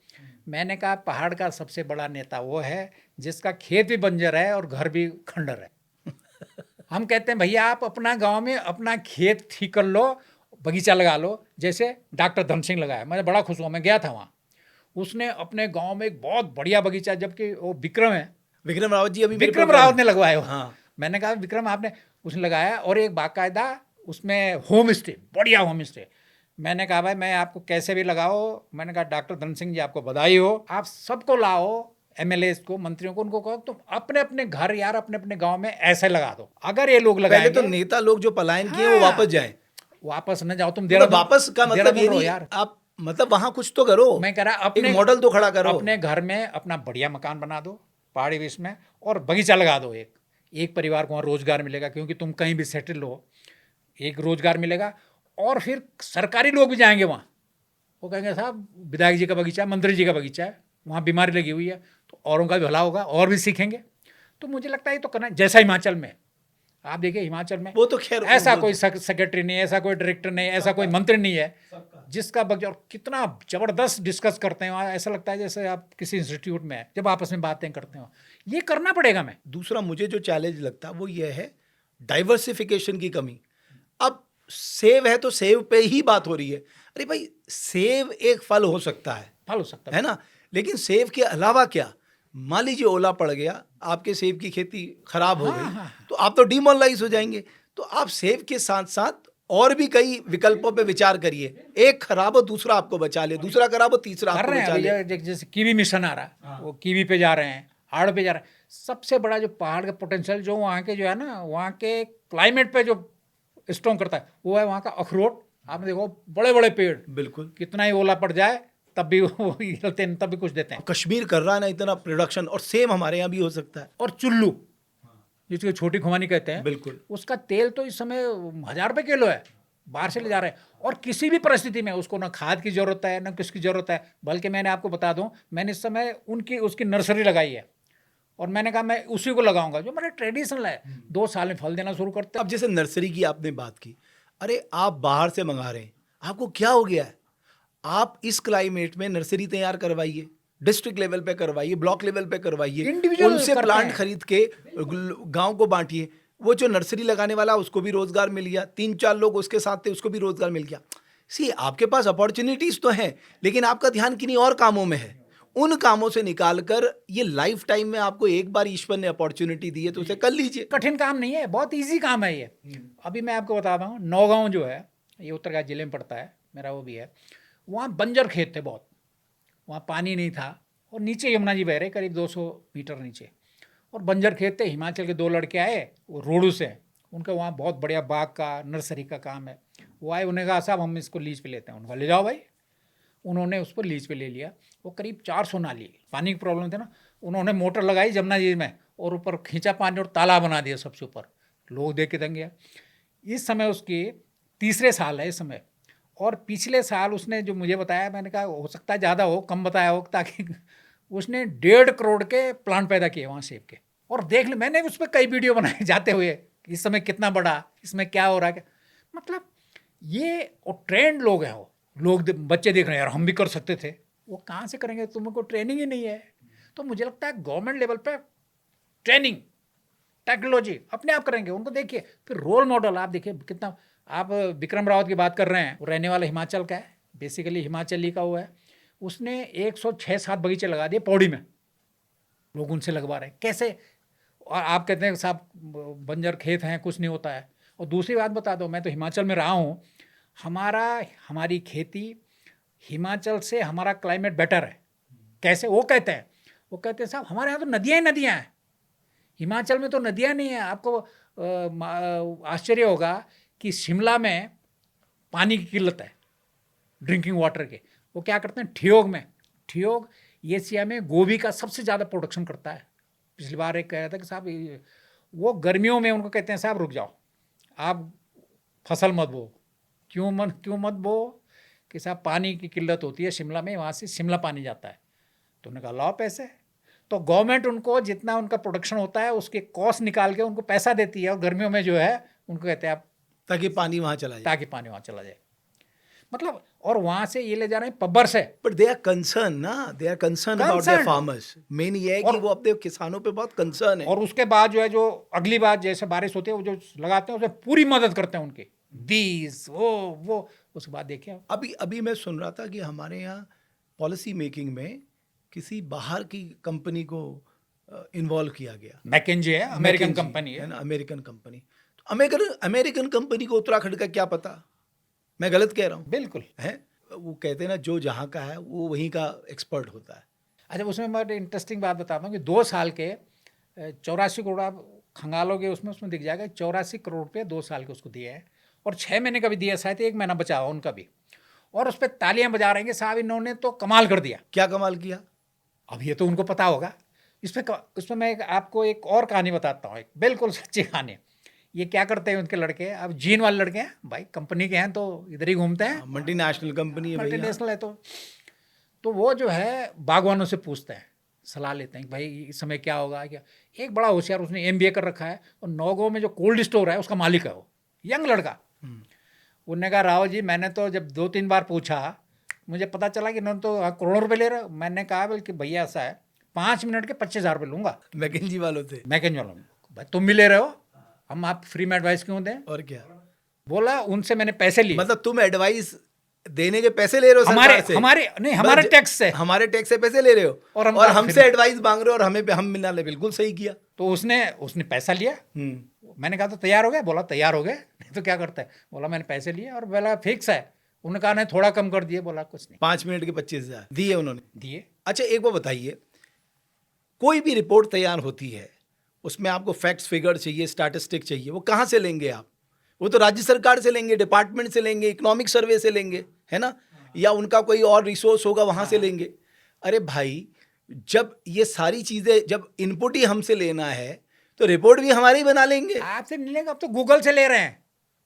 मैंने कहा पहाड़ का सबसे बड़ा नेता वो है जिसका खेत भी बंजर है और घर भी खंडर है। हम कहते हैं भैया आप अपना गांव में अपना खेत ठीक कर लो, बगीचा लगा लो, जैसे डॉक्टर धन सिंह लगाया। मैं बड़ा खुश हुआ, मैं गया था वहाँ, उसने अपने गांव में एक बहुत बढ़िया बगीचा, जबकि वो विक्रम है, विक्रम रावत जी, अभी विक्रम रावत ने लगवाया हो। हाँ। मैंने कहा विक्रम आपने, उसने लगाया, और एक बाकायदा उसमें होम स्टे, बढ़िया होम स्टे। मैंने कहा भाई मैं आपको कैसे भी लगाओ, मैंने कहा डॉक्टर धन सिंह जी आपको बधाई हो, आप सबको लाओ, एमएलए को, मंत्रियों को, उनको कहो तुम अपने अपने घर यार, अपने अपने गांव में ऐसे लगा दो। अगर ये लोग लगाएंगे, पहले तो नेता लोग जो पलायन किए वो वापस जाएं। वापस न जाओ तुम, देहरादून वापस का मतलब ये नहीं यार, आप मतलब वहां कुछ तो करो। मैं कह रहा अपने एक मॉडल तो खड़ा करो, अपने घर में अपना बढ़िया मकान बना दो पहाड़ी विश में, और बगीचा लगा दो। एक परिवार को वहाँ रोजगार मिलेगा, क्योंकि तुम कहीं भी सेटल हो, एक रोजगार मिलेगा। और फिर सरकारी लोग भी जाएंगे वहाँ, वो कहेंगे साहब विधायक जी का बगीचा, मंत्री जी का बगीचा है, वहाँ बीमारी लगी हुई है, तो औरों का भी भला होगा और भी सीखेंगे। तो मुझे लगता है ये तो करना है। जैसा हिमाचल में आप देखिए, हिमाचल में वो तो खैर ऐसा कोई सेक्रेटरी नहीं, ऐसा कोई डायरेक्टर नहीं, ऐसा कोई मंत्री नहीं है जिसका बगीचा, और कितना ज़बरदस्त डिस्कस करते हैं वहाँ, ऐसा लगता है जैसे आप किसी इंस्टीट्यूट में जब आपस में बातें करते हो। ये करना पड़ेगा। मैं दूसरा मुझे जो चैलेंज लगता है वो ये है डाइवर्सिफिकेशन की कमी। अब सेब है तो सेब पे ही बात हो रही है। अरे भाई सेब एक फल हो सकता है ना, लेकिन सेब के अलावा क्या, मान लीजिए ओला पड़ गया, आपके सेब की खेती खराब हो गई, तो आप तो डिमोरलाइज हो जाएंगे। तो आप सेब के साथ साथ और भी कई विकल्पों पे विचार करिए, एक खराब हो दूसरा आपको बचा ले, दूसरा खराब हो तीसरा कर आपको रहे हैं बचा अभी ले। जैसे कीवी मिशन आ रहा है, वो कीवी पे जा रहे हैं, हाड़ पे जा रहे हैं। सबसे बड़ा जो पहाड़ का पोटेंशियल जो वहाँ के जो है ना, वहाँ के क्लाइमेट पे जो स्ट्रॉन्ग करता है वो है वहाँ का अखरोट। आपने देखो बड़े बड़े पेड़, बिल्कुल। कितना ही ओला पड़ जाए तब भी वो हिलते हैं, तब भी कुछ देते हैं। कश्मीर कर रहा है ना इतना प्रोडक्शन, और सेम हमारे यहाँ भी हो सकता है। और चुल्लू जिसको छोटी खुमानी कहते हैं, बिल्कुल। उसका तेल तो इस समय 1000 रुपये किलो है, बाहर से ले जा रहे हैं। और किसी भी परिस्थिति में उसको ना खाद की जरूरत है ना किसकी जरूरत है। बल्कि मैंने आपको बता दूं, मैंने इस समय उसकी नर्सरी लगाई है और मैंने कहा मैं उसी को लगाऊंगा जो मेरा ट्रेडिशनल है। 2 साल में फल देना शुरू करते हैं। अब जैसे नर्सरी की आपने बात की, अरे आप बाहर से मंगा रहे हैं, आपको क्या हो गया है? आप इस क्लाइमेट में नर्सरी तैयार करवाइए, डिस्ट्रिक्ट लेवल पे करवाइए, ब्लॉक लेवल पे करवाइए, Individual उनसे करते प्लांट हैं। खरीद के गांव को बांटिए। वो जो नर्सरी लगाने वाला उसको भी रोजगार मिल गया, 3-4 लोग उसके साथ थे उसको भी रोजगार मिल गया। सी आपके पास अपॉर्चुनिटीज तो हैं, लेकिन आपका ध्यान किन्हीं और कामों में है। उन कामों से निकालकर ये लाइफ टाइम में आपको एक बार ईश्वर ने अपॉर्चुनिटी दी है तो उसे कर लीजिए। कठिन काम नहीं है, बहुत इजी काम है ये। अभी मैं आपको बताता हूँ, नौगांव जो है ये उत्तरकाशी जिले में पड़ता है, मेरा वो भी है। वहाँ बंजर खेत थे बहुत, वहाँ पानी नहीं था और नीचे यमुना जी बह रहे करीब 200 मीटर नीचे, और बंजर खेत थे। हिमाचल के 2 लड़के आए, वो रोडू से, उनका वहाँ बहुत बढ़िया बाग का नर्सरी का काम है। वो आए, उन्होंने कहा साहब हम इसको लीज पे लेते हैं। उनका ले जाओ भाई। उन्होंने उस पर लीज पे ले लिया। वो करीब 400 नाली, पानी की प्रॉब्लम थी ना, उन्होंने मोटर लगाई जमुना जी में और ऊपर खींचा पानी और तालाब बना दिया सबसे ऊपर। लोग देख के दंग गया। इस समय उसकी तीसरे साल है इस समय, और पिछले साल उसने जो मुझे बताया, मैंने कहा हो सकता है ज़्यादा हो, कम बताया हो, ताकि उसने 1.5 करोड़ के प्लांट पैदा किए वहाँ सेब के। और देख ले, मैंने उस पर कई वीडियो बनाए जाते हुए, इस समय कितना बड़ा, इसमें क्या हो रहा है। मतलब ये और ट्रेंड लोग हैं, वो लोग बच्चे देख रहे हैं यार हम भी कर सकते थे। वो कहाँ से करेंगे, तुमको ट्रेनिंग ही नहीं है। तो मुझे लगता है गवर्नमेंट लेवल पे ट्रेनिंग, टेक्नोलॉजी अपने आप करेंगे। उनको देखिए, फिर रोल मॉडल आप देखिए कितना। आप विक्रम रावत की बात कर रहे हैं, वो रहने वाला हिमाचल का है, बेसिकली हिमाचली का हुआ है। उसने 106-7 बगीचे लगा दिए पौड़ी में, लोग उनसे लगवा रहे हैं कैसे। और आप कहते हैं साहब बंजर खेत हैं कुछ नहीं होता है। और दूसरी बात बता दो, मैं तो हिमाचल में रहा हूँ, हमारी खेती हिमाचल से हमारा क्लाइमेट बेटर है। कैसे? वो कहते हैं साहब हमारे यहाँ तो नदियाँ ही नदियाँ हैं, हिमाचल में तो नदियाँ नहीं हैं। आपको आश्चर्य होगा कि शिमला में पानी की किल्लत है, ड्रिंकिंग वाटर के। वो क्या करते हैं, ठियोग एशिया में गोभी का सबसे ज़्यादा प्रोडक्शन करता है। पिछली बार एक कह रहा था कि साहब वो गर्मियों में उनको कहते हैं साहब रुक जाओ, आप फसल मत बो। क्यों मत बो? कि साहब पानी की किल्लत होती है शिमला में, वहाँ से शिमला पानी जाता है। तो उन्होंने कहा लाओ पैसे। तो गवर्नमेंट उनको जितना उनका प्रोडक्शन होता है उसके कॉस्ट निकाल के उनको पैसा देती है, और गर्मियों में जो है उनको कहते हैं आप ताकि पानी वहाँ चला जाए। मतलब, और वहाँ से ये ले जा रहे हैं पब्बर से। But they are concern about their farmers. Main ये है कि वो अपने किसानों पे बहुत कंसर्न है। और उसके बाद जो है, जो अगली बार जैसे बारिश होती है, वो जो लगाते हैं उसमें पूरी मदद करते हैं उनकी, बीज वो उसके बाद देखिए। अभी मैं सुन रहा था कि हमारे यहाँ पॉलिसी मेकिंग में किसी बाहर की कंपनी को इन्वॉल्व किया गया। मैकेंजी है, अमेरिकन कंपनी है ना, अमेरिकन कंपनी। तो अमेरिकन कंपनी को उत्तराखंड का क्या पता? मैं गलत कह रहा हूँ? बिल्कुल है। वो कहते हैं ना, जो जहाँ का है वो वहीं का एक्सपर्ट होता है। अच्छा, उसमें मैं इंटरेस्टिंग बात बताता हूँ कि 2 साल के 84 करोड़ आप खंगालोगे उसमें दिख जाएगा। 84 करोड़ रुपये 2 साल के उसको दिए हैं, और 6 महीने का भी दिया, शायद 1 महीना बचा हुआ उनका भी। और उस पर तालियां बजा रहे हैं कि साहब इन्होंने तो कमाल कर दिया। क्या कमाल किया? अब ये तो उनको पता होगा। इसमें मैं आपको एक और कहानी बताता हूँ, एक बिल्कुल सच्ची कहानी। ये क्या करते हैं उनके लड़के, अब जीन वाले लड़के हैं भाई, कंपनी के हैं तो इधर ही घूमते हैं, मल्टीनेशनल कंपनी है, मल्टीनेशनल है। तो वो जो है बागवानों से पूछते हैं, सलाह लेते हैं कि भाई इस समय क्या होगा क्या। एक बड़ा होशियार, उसने MBA कर रखा है, और नौगांव में जो कोल्ड स्टोर है उसका मालिक है, वो यंग लड़का। उन्होंने कहा राव जी, मैंने तो जब 2-3 बार पूछा, मुझे पता चला कि इन्होंने तो करोड़ों रुपये ले रहे हो। मैंने कहा बल्कि भैया ऐसा है, 5 मिनट के 25,000 रुपये लूँगा। मैकेंजी वालों से। भाई तुम भी ले रहे हो, हम आप फ्री में एडवाइस क्यों दें? और क्या बोला, उनसे मैंने पैसे लिए। मतलब तुम एडवाइस देने के पैसे ले रहे हो हमारे टैक्स से, हमारे टैक्स से पैसे ले रहे हो, और हमसे एडवाइस मांग रहे हो, और हम मिला ले। बिल्कुल सही किया। तो उसने पैसा लिया, मैंने कहा तो तैयार हो गए? बोला तैयार हो गए, नहीं तो क्या करता है? बोला मैंने पैसे लिए और बोला फिक्स है। उन्होंने कहा नहीं थोड़ा कम कर दिए। बोला कुछ नहीं, 5 मिनट के 25,000 दिए उन्होंने। दिए। अच्छा एक बार बताइए, कोई भी रिपोर्ट तैयार होती है उसमें आपको फैक्ट्स फिगर चाहिए, स्टैटिस्टिक चाहिए, वो कहाँ से लेंगे आप? वो तो राज्य सरकार से लेंगे, डिपार्टमेंट से लेंगे, इकोनॉमिक सर्वे से लेंगे, है ना, या उनका कोई और रिसोर्स होगा वहाँ से लेंगे। अरे भाई, जब ये सारी चीज़ें, जब इनपुट ही हमसे लेना है तो रिपोर्ट भी हमारे ही बना लेंगे। आपसे नहीं लेंगे, अब तो गूगल से ले रहे हैं।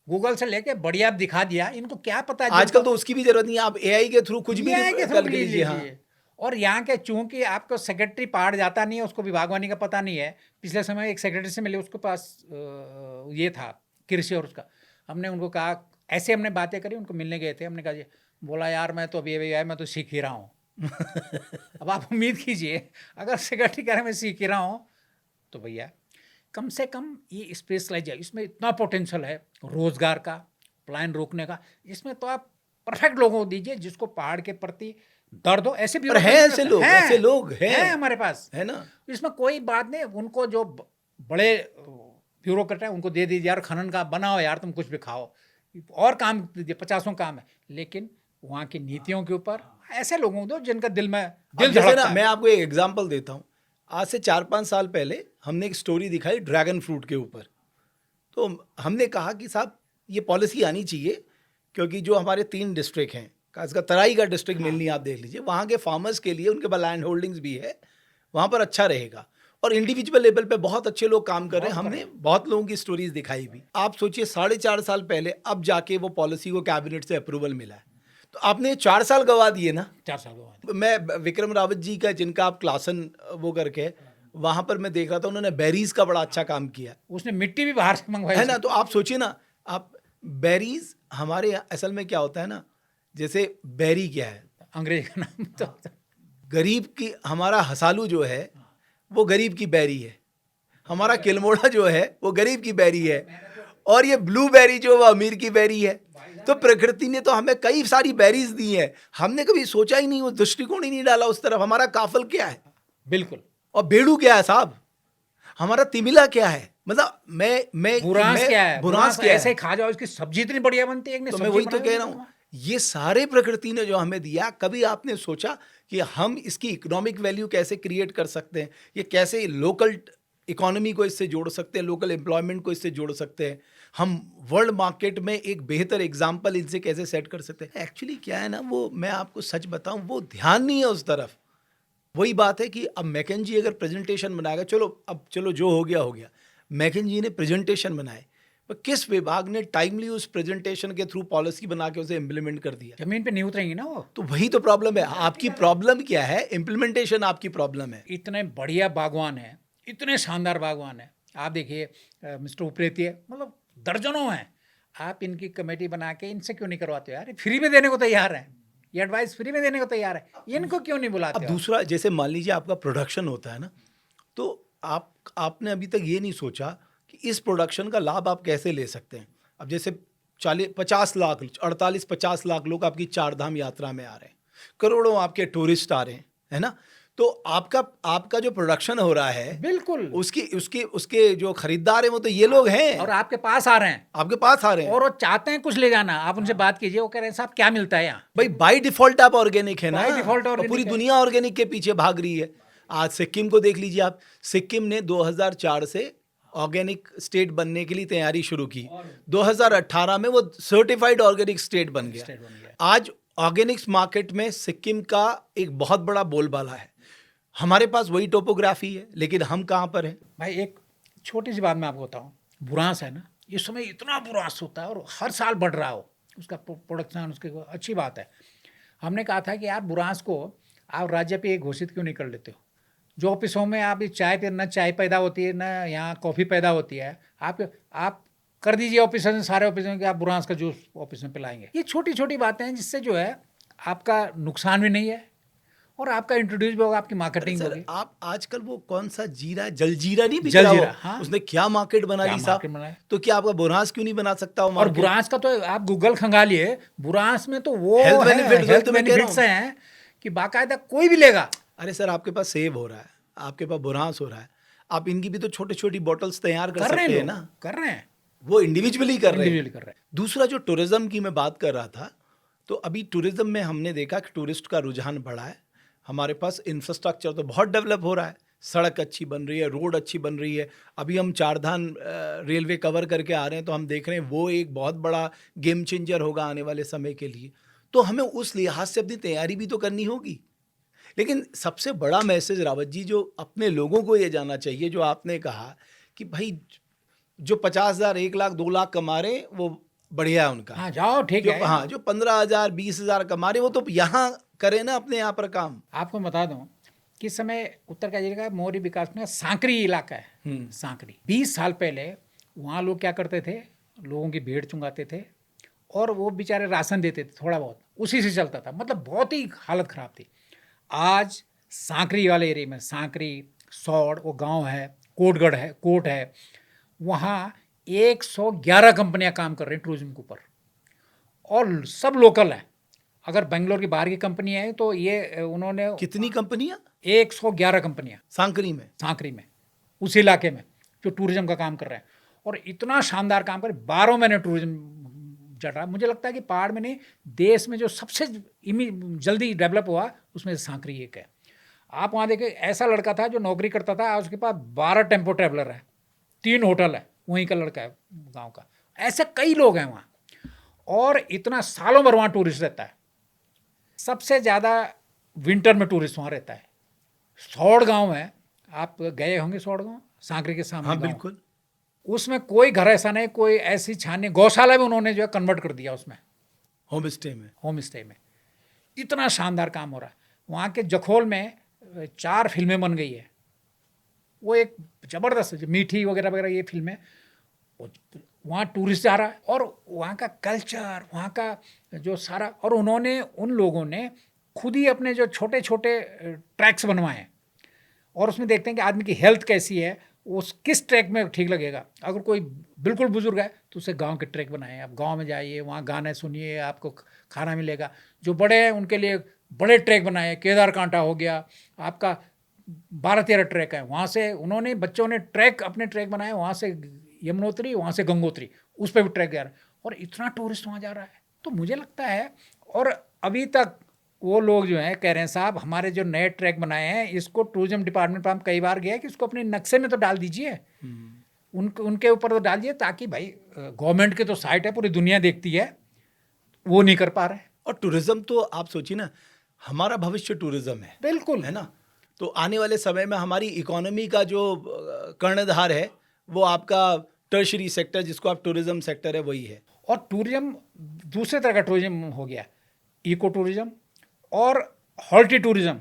गूगल से लेके बढ़िया दिखा दिया, इनको क्या पता है। आजकल तो उसकी भी जरूरत नहीं है, आप एआई के थ्रू कुछ भी AI के थ्रू कर ले लीजिए। हाँ, लीजिए। और यहाँ के चूंकि आपको सेक्रेटरी पहाड़ जाता नहीं है, उसको भी बागवानी का पता नहीं है। पिछले समय एक सेक्रेटरी से मिले, उसके पास ये था कृषि और उसका। हमने उनको कहा, ऐसे हमने बातें करी, उनको मिलने गए थे, हमने कहा जी, बोला यार मैं तो अभी आया, मैं तो सीख ही रहा हूँ। अब आप उम्मीद कीजिए, अगर सेक्रेटरी कह रहे मैं सीख ही रहा हूँ, तो भैया कम से कम ये स्पेशलाइज है, इसमें इतना पोटेंशियल है रोजगार का, पलायन रोकने का। इसमें तो आप परफेक्ट लोगों को दीजिए जिसको पहाड़ के प्रति दर्द हो। ऐसे भी और हैं ऐसे लोग हैं हमारे पास, है ना। इसमें कोई बात नहीं। उनको जो बड़े ब्यूरोक्रेट है उनको दे दीजिए, यार खनन का बनाओ यार, तुम कुछ भी खाओ, और काम दीजिए, 50 काम है। लेकिन वहाँ की नीतियों के ऊपर ऐसे लोगों को दो जिनका दिल जैसे ना, मैं आपको एक एग्जांपल देता हूँ। आज से 4-5 साल पहले हमने एक स्टोरी दिखाई ड्रैगन फ्रूट के ऊपर। तो हमने कहा कि साहब ये पॉलिसी आनी चाहिए, क्योंकि जो हमारे 3 डिस्ट्रिक्ट हैं, खासकर तराई का डिस्ट्रिक्ट मिलनी, आप देख लीजिए, वहाँ के फार्मर्स के लिए, उनके पास लैंड होल्डिंग्स भी है, वहाँ पर अच्छा रहेगा। और इंडिविजुअल लेवल पे बहुत अच्छे लोग काम कर रहे हैं। हमने बहुत लोगों की स्टोरीज दिखाई भी। आप सोचिए 4.5 साल पहले अब जाके वो पॉलिसी को कैबिनेट से अप्रूवल मिला है। तो आपने 4 साल गवा दिए ना। 4 साल गवा। मैं विक्रम रावत जी का, जिनका आप क्लासन वो करके, वहाँ पर मैं देख रहा था, उन्होंने बेरीज का बड़ा अच्छा काम किया। उसने मिट्टी भी बाहर से मंगवाई, है ना। तो आप सोचिए ना, आप बेरीज, हमारे असल में क्या होता है ना, जैसे बेरी क्या है, अंग्रेजी का नाम तो गरीब की, हमारा हसालू जो है वो गरीब की बेरी है, हमारा किलमोड़ा जो है वो गरीब की बेरी है, और ये ब्लूबेरी जो वो अमीर की बेरी है। तो प्रकृति ने तो हमें कई सारी बेरीज दी है, हमने कभी सोचा ही नहीं, वो दृष्टिकोण ही नहीं डाला उस तरफ। हमारा काफल क्या है? बिल्कुल। और बेड़ू क्या है साहब? हमारा तिमिला क्या है? मतलब मैं बुरांस क्या है? बुरांस क्या है? ऐसे खा जाओ, इसकी सब्जी इतनी बढ़िया बनती है। तो मैं वही तो कह रहा हूँ, ये सारे प्रकृति ने जो हमें दिया, कभी आपने सोचा कि हम इसकी इकोनॉमिक वैल्यू कैसे क्रिएट कर सकते हैं? ये कैसे लोकल इकोनॉमी को इससे जोड़ सकते हैं, लोकल एम्प्लॉयमेंट को इससे जोड़ सकते हैं? हम वर्ल्ड मार्केट में एक बेहतर एग्जाम्पल इनसे कैसे सेट कर सकते हैं? एक्चुअली क्या है ना, वो मैं आपको सच बताऊं, वो ध्यान नहीं है उस तरफ। वही बात है कि अब मैकेंजी अगर प्रेजेंटेशन बनाएगा, चलो जो हो गया। मैकेंजी ने प्रेजेंटेशन बनाए, पर किस विभाग ने टाइमली उस प्रेजेंटेशन के थ्रू पॉलिसी बना के उसे इम्प्लीमेंट कर दिया? जमीन पे नहीं उतरेंगी ना वो। तो वही तो प्रॉब्लम है। आपकी प्रॉब्लम क्या है? इम्प्लीमेंटेशन आपकी प्रॉब्लम है। इतने बढ़िया बागवान है, इतने शानदार बागवान है। आप देखिए मिस्टर उप्रेती है, मतलब दर्जनों हैं। आप इनकी कमेटी बना के इनसे क्यों नहीं करवाते यार? फ्री में देने को तैयार है, ये एडवाइस फ्री में देने को तैयार है, इनको क्यों नहीं बुलाते? अब दूसरा, जैसे मान लीजिए आपका प्रोडक्शन होता है ना, तो आपने अभी तक ये नहीं सोचा कि इस प्रोडक्शन का लाभ आप कैसे ले सकते हैं। अब जैसे 50 लाख 48-50 लाख लोग आपकी 4 धाम यात्रा में आ रहे हैं, करोड़ों आपके टूरिस्ट आ रहे हैं, है ना। तो आपका जो प्रोडक्शन हो रहा है, बिल्कुल उसके जो खरीदार हैं वो तो ये लोग हैं, और आपके पास आ रहे हैं, और वो चाहते हैं कुछ ले जाना। आप उनसे बात कीजिए, वो कह रहे हैं साहब क्या मिलता है यहाँ? भाई बाय डिफॉल्ट आप ऑर्गेनिक है ना, By default organic पूरी है। दुनिया ऑर्गेनिक के पीछे भाग रही है। आज सिक्किम को देख लीजिए आप, सिक्किम ने 2004 से ऑर्गेनिक स्टेट बनने के लिए तैयारी शुरू की, 2018 में वो सर्टिफाइड ऑर्गेनिक स्टेट बन गया। आज ऑर्गेनिक्स मार्केट में सिक्किम का एक बहुत बड़ा बोलबाला है। हमारे पास वही टोपोग्राफी है, लेकिन हम कहाँ पर हैं? भाई एक छोटी सी बात मैं आपको बताऊँ, बुरांस है ना, इस समय इतना बुरांस होता है और हर साल बढ़ रहा हो उसका प्रोडक्शन, उसकी अच्छी बात है। हमने कहा था कि यार बुरांस को आप राज्य पे घोषित क्यों नहीं कर लेते हो? जो ऑफिसों में आप चाय पे, न चाय पैदा होती है, न यहाँ कॉफ़ी पैदा होती है, आप कर दीजिए ऑफिसर में, सारे ऑफिसों में कि आप बुरांस का जूस ऑफिस में पिलाएंगे। ये छोटी छोटी बातें हैं जिससे जो है आपका नुकसान भी नहीं है और आपका इंट्रोड्यूस भी होगा, आपकी मार्केटिंग होगी। आप आजकल वो कौन सा जीरा, जलजीरा नहीं बिक रहा हो? हाँ? उसने क्या मार्केट बना ली साहब? तो क्या आपका बुरांस क्यों नहीं बना सकता हो? और बुरांस का तो आप गूगल खंगालिए, बुरांस में तो वो हेल्थ बेनिफिट्स हैं कि बाकायदा कोई भी लेगा। अरे सर, आपके पास सेब हो रहा है, आपके पास बुरांस हो रहा है, आप इनकी भी तो छोटी छोटी बॉटल्स तैयार कर कर रहे सकते हैं हैं लोग, ना, कर रहे हैं, वो इंडिविजुअली कर रहे हैं। इंडिविजुअली कर रहे हैं। दूसरा जो टूरिज्म की मैं बात कर रहा था, तो अभी टूरिज्म में हमने देखा कि टूरिस्ट का रुझान बढ़ा है। हमारे पास इंफ्रास्ट्रक्चर तो बहुत डेवलप हो रहा है, सड़क अच्छी बन रही है, रोड अच्छी बन रही है। अभी हम चारधाम रेलवे कवर करके आ रहे हैं, तो हम देख रहे हैं वो एक बहुत बड़ा गेम चेंजर होगा आने वाले समय के लिए। तो हमें उस लिहाज से अपनी तैयारी भी तो करनी होगी। लेकिन सबसे बड़ा मैसेज रावत जी जो अपने लोगों को ये जानना चाहिए, जो आपने कहा कि भाई जो 50,000, 1 लाख, 2 लाख कमा रहे हैं वो बढ़िया है उनका। हाँ जाओ, ठीक जो है। हाँ, जो 15,000, 20,000 कमा रहे हैं, वो तो यहाँ करें ना अपने यहाँ पर काम। आपको बता दूं कि इस समय उत्तर कश्मीर का मोरी विकास में सांकरी इलाका है, सांकरी। 20 साल पहले वहाँ लोग क्या करते थे, लोगों की भीड़ चुंगाते थे और वो बेचारे राशन देते थे थोड़ा बहुत, उसी से चलता था, मतलब बहुत ही हालत ख़राब थी। आज सांकरी वाले एरिया में, सांकरी, सौड़ वो गांव है, कोटगढ़ है, कोट है, वहाँ 111 कंपनियां काम कर रही हैं टूरिज्म के ऊपर और सब लोकल है। अगर बेंगलोर की बाहर की कंपनी है तो ये उन्होंने कितनी कंपनियां? 111 कंपनियां सांकरी में? सांकरी में, उस इलाके में जो टूरिज्म का काम कर रहे हैं और इतना शानदार काम कर रहे हैं। 12 महीने टूरिज्म चल रहा है। मुझे लगता है कि पहाड़ में नहीं, देश में जो सबसे जल्दी डेवलप हुआ उसमें से सांकरी एक है। आप वहाँ देखें, ऐसा लड़का था जो नौकरी करता था, आज उसके पास 12 टेम्पो ट्रैवलर है, 3 होटल है, वहीं का लड़का है गाँव का। ऐसे कई लोग हैं वहाँ और इतना सालों भर वहाँ टूरिस्ट रहता है। सबसे ज़्यादा विंटर में टूरिस्ट वहाँ रहता है। सौड़ गांव है, आप गए होंगे सौड़ गांव, सांकरी के सामने। हाँ गाँव। बिल्कुल। उसमें कोई घर ऐसा नहीं, कोई ऐसी छानी, गौशाला भी उन्होंने जो है कन्वर्ट कर दिया उसमें, होम स्टे में। होम स्टे में। इतना शानदार काम हो रहा है वहाँ के जखोल में। 4 फिल्में बन गई है, वो एक ज़बरदस्त मीठी वगैरह वगैरह ये फिल्में। वहाँ टूरिस्ट जा रहा है और वहाँ का कल्चर, वहाँ का जो सारा, और उन्होंने, उन लोगों ने खुद ही अपने जो छोटे छोटे ट्रैक्स बनवाए हैं और उसमें देखते हैं कि आदमी की हेल्थ कैसी है, उस किस ट्रैक में ठीक लगेगा। अगर कोई बिल्कुल बुजुर्ग है तो उसे गांव के ट्रैक बनाए। आप गांव में जाइए, वहाँ गाने सुनिए, आपको खाना मिलेगा। जो बड़े हैं उनके लिए बड़े ट्रैक बनाए, केदार कांटा हो गया आपका, 12-13 ट्रैक है। वहाँ से उन्होंने, बच्चों ने ट्रैक, अपने ट्रैक बनाए, वहाँ से यमुनोत्री, वहाँ से गंगोत्री, उस पर भी ट्रैक जा रहा है और इतना टूरिस्ट वहाँ जा रहा है। तो मुझे लगता है, और अभी तक वो लोग जो हैं कह रहे हैं साहब हमारे जो नए ट्रैक बनाए हैं इसको टूरिज्म डिपार्टमेंट पर हम कई बार गए कि इसको अपने नक्शे में तो डाल दीजिए, उनके ऊपर तो डालिए, ताकि भाई गवर्नमेंट के तो साइट है, पूरी दुनिया देखती है, वो नहीं कर पा रहे। और टूरिज्म तो आप सोचिए ना, हमारा भविष्य टूरिज्म है, बिल्कुल है ना। तो आने वाले समय में हमारी इकोनॉमी का जो कर्णधार है वो आपका टर्शरी सेक्टर, जिसको आप टूरिज्म सेक्टर है, वही है। और टूरिज्म दूसरे तरह का टूरिज्म हो गया, इको टूरिज्म और हॉर्टी टूरिज्म,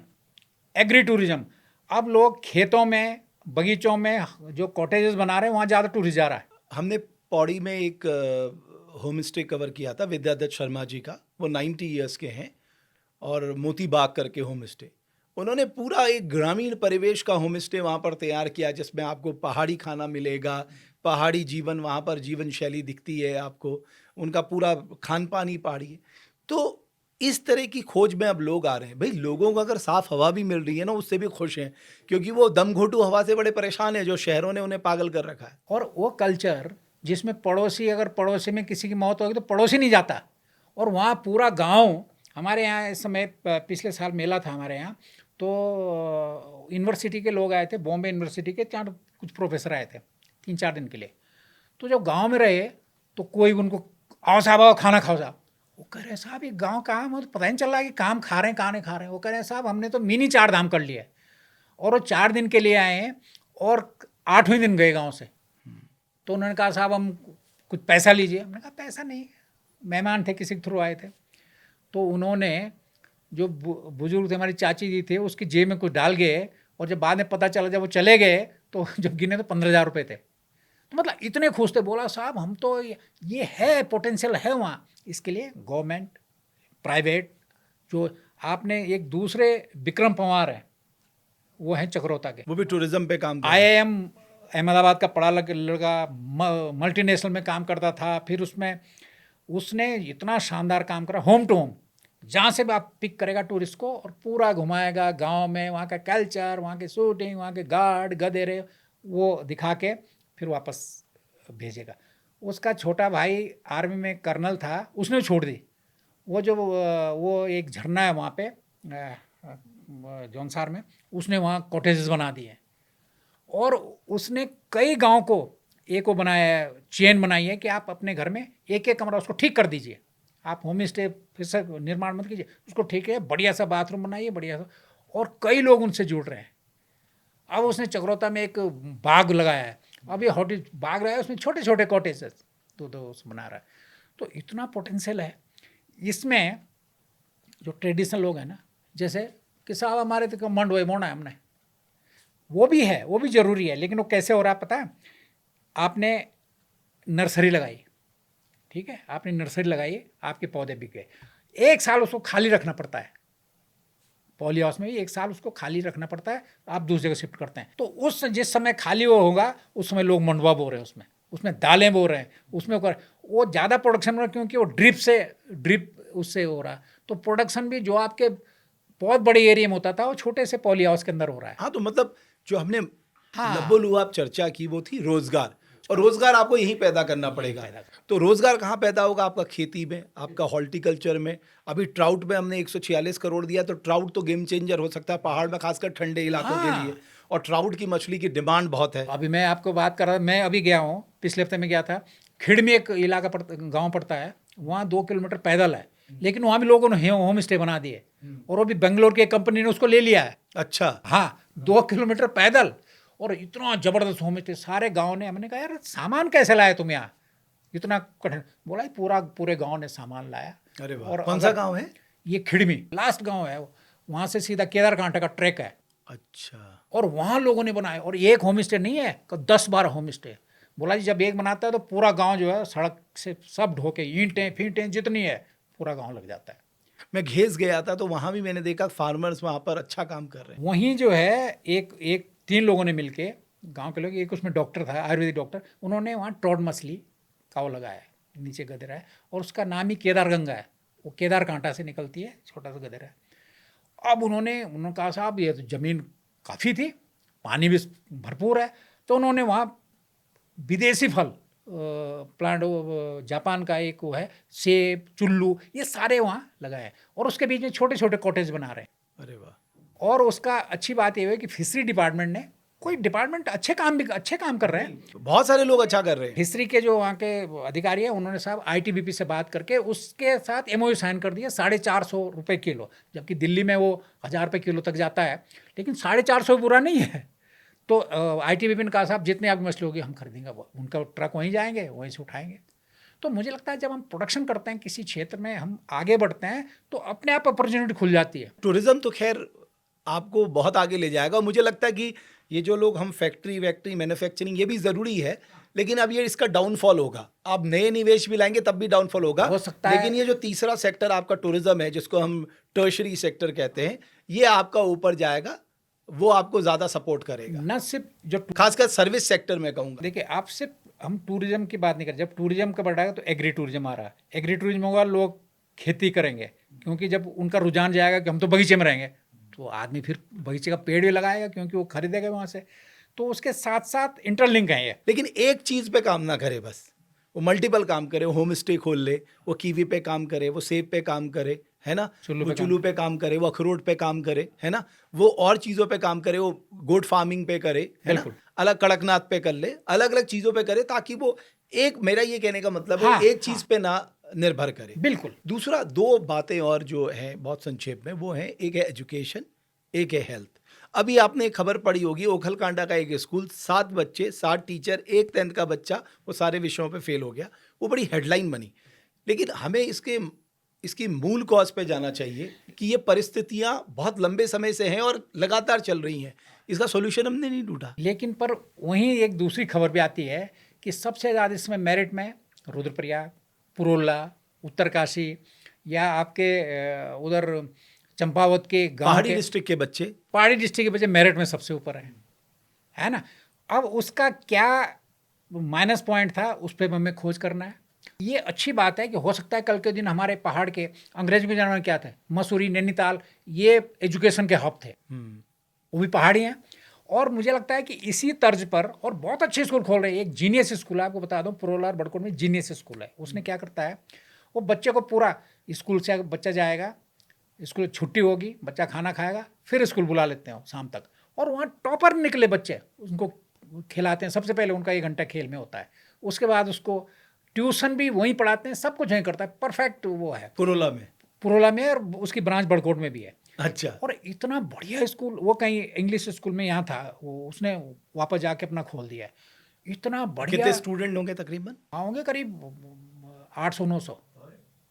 एग्री टूरिज्म। अब लोग खेतों में, बगीचों में जो कॉटेजेस बना रहे हैं, वहाँ ज़्यादा टूरिस्ट जा रहा है। हमने पौड़ी में एक होम स्टे कवर किया था विद्यादत्त शर्मा जी का, वो 90 ईयर्स के हैं, और मोती बाग करके होम स्टे। उन्होंने पूरा एक ग्रामीण परिवेश का होम स्टे वहाँ पर तैयार किया, जिसमें आपको पहाड़ी खाना मिलेगा, पहाड़ी जीवन, वहाँ पर जीवन शैली दिखती है आपको, उनका पूरा खान पान ही पहाड़ी है। तो इस तरह की खोज में अब लोग आ रहे हैं। भाई लोगों को अगर साफ़ हवा भी मिल रही है ना, उससे भी खुश हैं, क्योंकि वो दम घोटू हवा से बड़े परेशान हैं, जो शहरों ने उन्हें पागल कर रखा है। और वो कल्चर जिसमें पड़ोसी, अगर पड़ोसी में किसी की मौत होगी तो पड़ोसी नहीं जाता, और वहाँ पूरा गांव। हमारे यहाँ इस समय पिछले साल मेला था हमारे यहाँ, तो यूनिवर्सिटी के लोग आए थे, बॉम्बे यूनिवर्सिटी के, 4 कुछ प्रोफेसर आए थे 3-4 दिन के लिए। तो जब गांव में रहे तो कोई उनको, आओ साहब आओ खाना खाओ साहब। वो कह रहे हैं साहब ये गांव कहाँ, मुझे पता ही नहीं चल रहा है कि काम खा रहे हैं कहाँ नहीं खा रहे हैं। वो कह रहे हैं साहब हमने तो मिनी 4 धाम कर लिया है, और वो 4 दिन के लिए आए हैं और 8वें दिन गए गाँव से। तो उन्होंने कहा साहब हम कुछ पैसा लीजिए। हमने कहा पैसा नहीं, मेहमान थे, किसी के थ्रू आए थे। तो उन्होंने, जो बुजुर्ग थे, हमारी चाची जी थे, उसकी जेब में कुछ डाल गए, और जब बाद में पता चला, जब वो चले गए तो जब गिने तो 15,000 रुपये थे। तो मतलब इतने खुश थे। बोला साहब हम तो, ये है, पोटेंशियल है वहाँ। इसके लिए गवर्नमेंट, प्राइवेट, जो आपने एक दूसरे विक्रम पंवार है, वो हैं चक्रोता के, वो भी टूरिज्म पे काम IIM अहमदाबाद का पढ़ा लड़का, मल्टीनेशनल में काम करता था। फिर उसने इतना शानदार काम करा, होम टू होम, जहाँ से भी आप पिक करेगा टूरिस्ट को और पूरा घुमाएगा गांव में, वहाँ का कल्चर, वहाँ की शूटिंग, वहाँ के गार्ड गधे रहे, वो दिखा के फिर वापस भेजेगा। उसका छोटा भाई आर्मी में कर्नल था, उसने छोड़ दी। वो एक झरना है वहाँ पे जौनसार में, उसने वहाँ कॉटेजेस बना दिए और उसने कई गांव को एक वो बनाया है, चेन बनाई है कि आप अपने घर में एक एक कमरा उसको ठीक कर दीजिए। आप होम स्टे फिर से निर्माण मत कीजिए, उसको ठीक है, बढ़िया सा बाथरूम बनाइए, बढ़िया सा। और कई लोग उनसे जुड़ रहे हैं। अब उसने चक्रोता में एक बाग लगाया है, अब ये हॉटेल बाग लगाया है, उसमें छोटे छोटे कॉटेजेस दो बना रहा है। तो इतना पोटेंशियल है इसमें। जो ट्रेडिशनल लोग हैं ना, जैसे कि साहब हमारे तो मंड वही मोना है हमने, वो भी है, वो भी ज़रूरी है, लेकिन वो कैसे हो रहा है पता है? आपने नर्सरी लगाई, ठीक है, आपने नर्सरी लगाई, आपके पौधे बिक गए, एक साल उसको खाली रखना पड़ता है। पॉली हाउस में भी एक साल उसको खाली रखना पड़ता है, आप दूसरी जगह शिफ्ट करते हैं। तो उस जिस समय खाली वो होगा उस समय लोग मंडवा बो रहे हैं, उसमें दालें बो रहे हैं, उसमें वो ज़्यादा प्रोडक्शन हो रहा है क्योंकि वो ड्रिप उससे हो रहा है। तो प्रोडक्शन भी जो आपके बहुत बड़े एरिया में होता था वो छोटे से पॉली हाउस के अंदर हो रहा है। हाँ, तो मतलब जो हमने हाँ। लबोलुआब चर्चा की वो थी रोजगार, और रोजगार आपको यहीं पैदा करना पड़ेगा। तो रोजगार कहाँ पैदा होगा? आपका खेती में, आपका हॉर्टिकल्चर में। अभी ट्राउट में हमने 146 करोड़ दिया, तो ट्राउट तो गेम चेंजर हो सकता है पहाड़ में, खासकर ठंडे इलाकों के लिए। और ट्राउट की मछली की डिमांड बहुत है। अभी मैं आपको बात कर रहा, मैं अभी गया हूँ, पिछले हफ्ते में गया था, खिड़ में एक इलाका गाँव पड़ता है, वहाँ 2 किलोमीटर पैदल है, लेकिन वहाँ भी लोगों ने होम स्टे बना दिए और वो भी बेंगलोर की एक कंपनी ने उसको ले लिया है। अच्छा। हाँ, 2 किलोमीटर पैदल और इतना जबरदस्त होम स्टे, सारे गांव ने। हमने कहा यार सामान कैसे लाए तुम यहाँ, इतना कठिन? बोला पूरे गांव ने सामान लाया। अरे वाह। और कौन सा गांव है? ये खिड़मी लास्ट गांव है, वहाँ से सीधा केदारकांठा का ट्रैक है। अच्छा। और वहाँ लोगों ने बनाए, और एक होम स्टे नहीं है, 10-12 होम स्टे। बोला जी जब एक बनाता है तो पूरा गांव जो है सड़क से सब ढोके, ईंटें फींटें जितनी है, पूरा गांव लग जाता है। मैं घेस गया था तो वहाँ भी मैंने देखा फार्मर्स वहाँ पर अच्छा काम कर रहे हैं। वहीं जो है एक 3 लोगों ने मिलके, गांव के लोग, एक उसमें डॉक्टर था, आयुर्वेदिक डॉक्टर, उन्होंने वहाँ ट्रॉट मछली का वो लगाया है, नीचे गदेरा है, और उसका नाम ही केदार गंगा है। वो केदार कांटा से निकलती है, छोटा सा गदेरा है। अब उन्होंने कहा साहब ये तो ज़मीन काफ़ी थी, पानी भी भरपूर है, तो उन्होंने वहाँ विदेशी फल प्लांट, जापान का एक वो है सेब, चुल्लू, ये सारे वहाँ लगाए, और उसके बीच में छोटे छोटे कॉटेज बना रहे हैं। अरे वाह। और उसका अच्छी बात ये है कि फिशरी डिपार्टमेंट ने, कोई डिपार्टमेंट अच्छे काम कर रहे हैं, बहुत सारे लोग अच्छा कर रहे हैं। फिशरी के जो वहाँ के अधिकारी हैं, उन्होंने साहब ITBP से बात करके उसके साथ MOU साइन कर दिया, 450 रुपये किलो, जबकि दिल्ली में वो 1000 रुपये किलो तक जाता है, लेकिन 450 बुरा नहीं है। तो ITBP ने कहा साहब जितने आपकी मछली होगी हम खरीदेंगे, उनका ट्रक वहीं जाएंगे, वहीं से उठाएंगे। तो मुझे लगता है जब हम प्रोडक्शन करते हैं किसी क्षेत्र में, हम आगे बढ़ते हैं, तो अपने आप अपॉर्चुनिटी खुल जाती है। टूरिज्म तो खैर आपको बहुत आगे ले जाएगा। मुझे लगता है कि ये जो लोग, हम फैक्ट्री मैन्युफैक्चरिंग, ये भी ज़रूरी है, लेकिन अब ये इसका डाउनफॉल होगा। आप नए निवेश भी लाएंगे तब भी डाउनफॉल होगा, हो सकता है। लेकिन ये जो तीसरा सेक्टर आपका टूरिज्म है, जिसको हम टर्शरी सेक्टर कहते हैं, ये आपका ऊपर जाएगा, वो आपको ज़्यादा सपोर्ट करेगा। न सिर्फ जो खासकर सर्विस सेक्टर में कहूँगा। देखिए, आप सिर्फ हम टूरिज्म की बात नहीं कर, जब टूरिज्म का बढ़ाएगा तो एग्री टूरिज्म आ रहा है, एग्री टूरिज्म होगा, लोग खेती करेंगे, क्योंकि जब उनका रुझान जाएगा कि हम तो बगीचे में रहेंगे, तो आदमी फिर बगीचे का पेड़ भी लगाएगा क्योंकि वो खरीदेगा वहाँ से। तो उसके साथ साथ इंटरलिंक है ये। लेकिन एक चीज़ पे काम ना करे, बस वो मल्टीपल काम करे, वो होम स्टे खोल ले, वो कीवी पे काम करे, वो सेब पे काम करे, है ना, वो चुल्लू पे काम करे, वो अखरोट पे काम करे, है ना, वो और चीज़ों पे काम करे, वो गोट फार्मिंग पे करे, है ना, अलग कड़कनाथ पे कर ले, अलग अलग चीज़ों पे करे, ताकि वो एक, मेरा ये कहने का मतलब है, एक चीज़ पे ना निर्भर करे। बिल्कुल। दूसरा, 2 बातें और जो हैं बहुत संक्षेप में, वो हैं, एक है एजुकेशन, एक है हेल्थ। अभी आपने एक खबर पढ़ी होगी, ओखलकांडा का एक स्कूल, 7 बच्चे, 7 टीचर, एक 10th का बच्चा, वो सारे विषयों पे फेल हो गया। वो बड़ी हेडलाइन बनी, लेकिन हमें इसकी मूल कॉज पे जाना चाहिए कि ये परिस्थितियां बहुत लंबे समय से हैं और लगातार चल रही हैं। इसका सॉल्यूशन हमने नहीं ढूंढा। लेकिन पर वहीं एक दूसरी खबर भी आती है कि सबसे ज़्यादा इसमें मेरिट में रुद्रप्रयाग, पुरोला, उत्तरकाशी, या आपके उधर चंपावत के गांव, पहाड़ी डिस्ट्रिक्ट के बच्चे, पहाड़ी डिस्ट्रिक्ट के बच्चे मेरिट में सबसे ऊपर है ना। अब उसका क्या माइनस पॉइंट था, उस पर हमें खोज करना है। ये अच्छी बात है कि हो सकता है कल के दिन हमारे पहाड़ के, अंग्रेजी के जमाने में क्या थे, मसूरी, नैनीताल, ये एजुकेशन के हब थे, वो भी पहाड़ी हैं, और मुझे लगता है कि इसी तर्ज पर और बहुत अच्छे स्कूल खोल रहे हैं। एक जीनियस स्कूल है, आपको बता दूं, पुरोला और बड़कोट में जीनियस स्कूल है। उसने क्या करता है, वो बच्चे को पूरा स्कूल से बच्चा जाएगा, स्कूल छुट्टी होगी, बच्चा खाना खाएगा, फिर स्कूल बुला लेते हैं शाम तक, और वहाँ टॉपर निकले बच्चे उनको खिलाते हैं। सबसे पहले उनका 1 घंटा खेल में होता है, उसके बाद उसको ट्यूशन भी वहीं पढ़ाते हैं, सब कुछ वहीं करता है। परफेक्ट वो है पुरोला में, और उसकी ब्रांच बड़कोट में भी है। अच्छा। और इतना बढ़िया स्कूल, वो कहीं इंग्लिश स्कूल में यहाँ था, वो उसने वापस जाके अपना खोल दिया है। इतना बढ़िया। कितने स्टूडेंट होंगे तकरीबन? होंगे करीब 800-900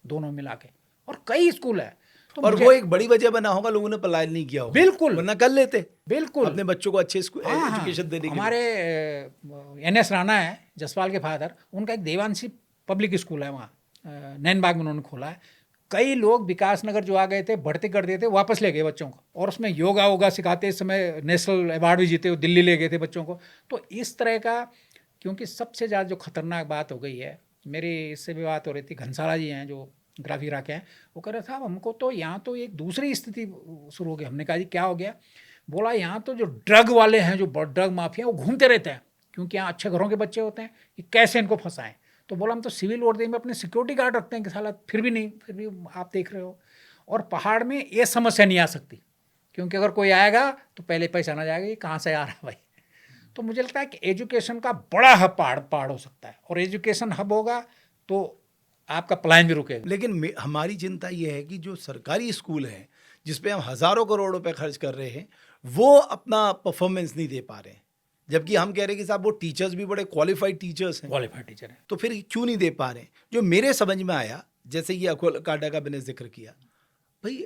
दोनों मिला के, और कई स्कूल है। तो और वो एक बड़ी वजह बना होगा, लोगों ने पलायन नहीं किया होगा। बिल्कुल, वरना कर लेते बिल्कुल अपने बच्चों को अच्छे एजुकेशन देने के लिए। हमारे NS राणा है, जसपाल के फादर, उनका एक देवांशी पब्लिक स्कूल है वहाँ नैनबाग में, उन्होंने खोला है। कई लोग विकास नगर जो आ गए थे, भर्ती कर दिए थे, वापस ले गए बच्चों को, और उसमें योगा वोगा सिखाते, इस समय नेशनल अवार्ड भी जीते, दिल्ली ले गए थे बच्चों को। तो इस तरह का, क्योंकि सबसे ज़्यादा जो खतरनाक बात हो गई है, मेरी इससे भी बात हो रही थी, घनसाला जी हैं जो ग्राफी रखे हैं, वो कह रहे साहब हमको तो यहाँ तो एक दूसरी स्थिति शुरू हो गई। हमने कहा जी क्या हो गया? बोला यहाँ तो जो ड्रग वाले हैं, जो ड्रग माफिया, वो घूमते रहते हैं, क्योंकि यहाँ अच्छे घरों के बच्चे होते हैं, कि कैसे इनको फंसाएं। तो बोला हम तो सिविल वर्दी में अपने सिक्योरिटी गार्ड रखते हैं कि साला फिर भी नहीं, फिर भी आप देख रहे हो। और पहाड़ में ये समस्या नहीं आ सकती, क्योंकि अगर कोई आएगा तो पहले पैसा ना जाएगा, ये कहाँ से आ रहा है भाई। तो मुझे लगता है कि एजुकेशन का बड़ा हब पहाड़ हो सकता है, और एजुकेशन हब होगा तो आपका प्लान भी रुकेगा। लेकिन हमारी चिंता ये है कि जो सरकारी स्कूल हैं, जिसपे हम हज़ारों करोड़ रुपए खर्च कर रहे हैं, वो अपना परफॉर्मेंस नहीं दे पा रहे हैं। जबकि हम कह रहे हैं कि साहब वो टीचर्स भी बड़े क्वालिफाइड टीचर्स हैं, क्वालिफाइड टीचर है, तो फिर क्यों नहीं दे पा रहे हैं? जो मेरे समझ में आया, जैसे ये अकोलाकांडा का मैंने जिक्र किया, भाई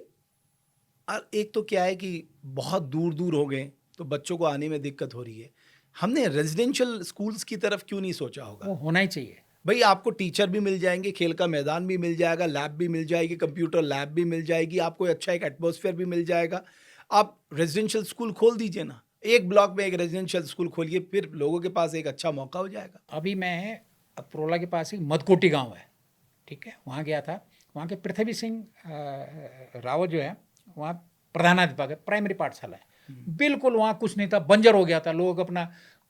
एक तो क्या है कि बहुत दूर दूर हो गए, तो बच्चों को आने में दिक्कत हो रही है। हमने रेजिडेंशियल स्कूल्स की तरफ क्यों नहीं सोचा होगा? वो होना ही चाहिए भाई, आपको टीचर भी मिल जाएंगे, खेल का मैदान भी मिल जाएगा, लैब भी मिल जाएगी, कंप्यूटर लैब भी मिल जाएगी, आपको अच्छा एक एटमॉस्फेयर भी मिल जाएगा। आप रेजिडेंशियल स्कूल खोल दीजिए ना, एक ब्लॉक में एक रेजिडेंशियल स्कूल खोलिए, फिर लोगों के पास एक अच्छा मौका हो जाएगा। अभी मैं पुरोला के पास ही मदकोटी गांव है, ठीक है, वहाँ गया था। वहाँ के पृथ्वी सिंह रावत जो है, वहाँ प्रधानाध्यापक है, प्राइमरी पाठशाला है। बिल्कुल वहाँ कुछ नहीं था, बंजर हो गया था, लोग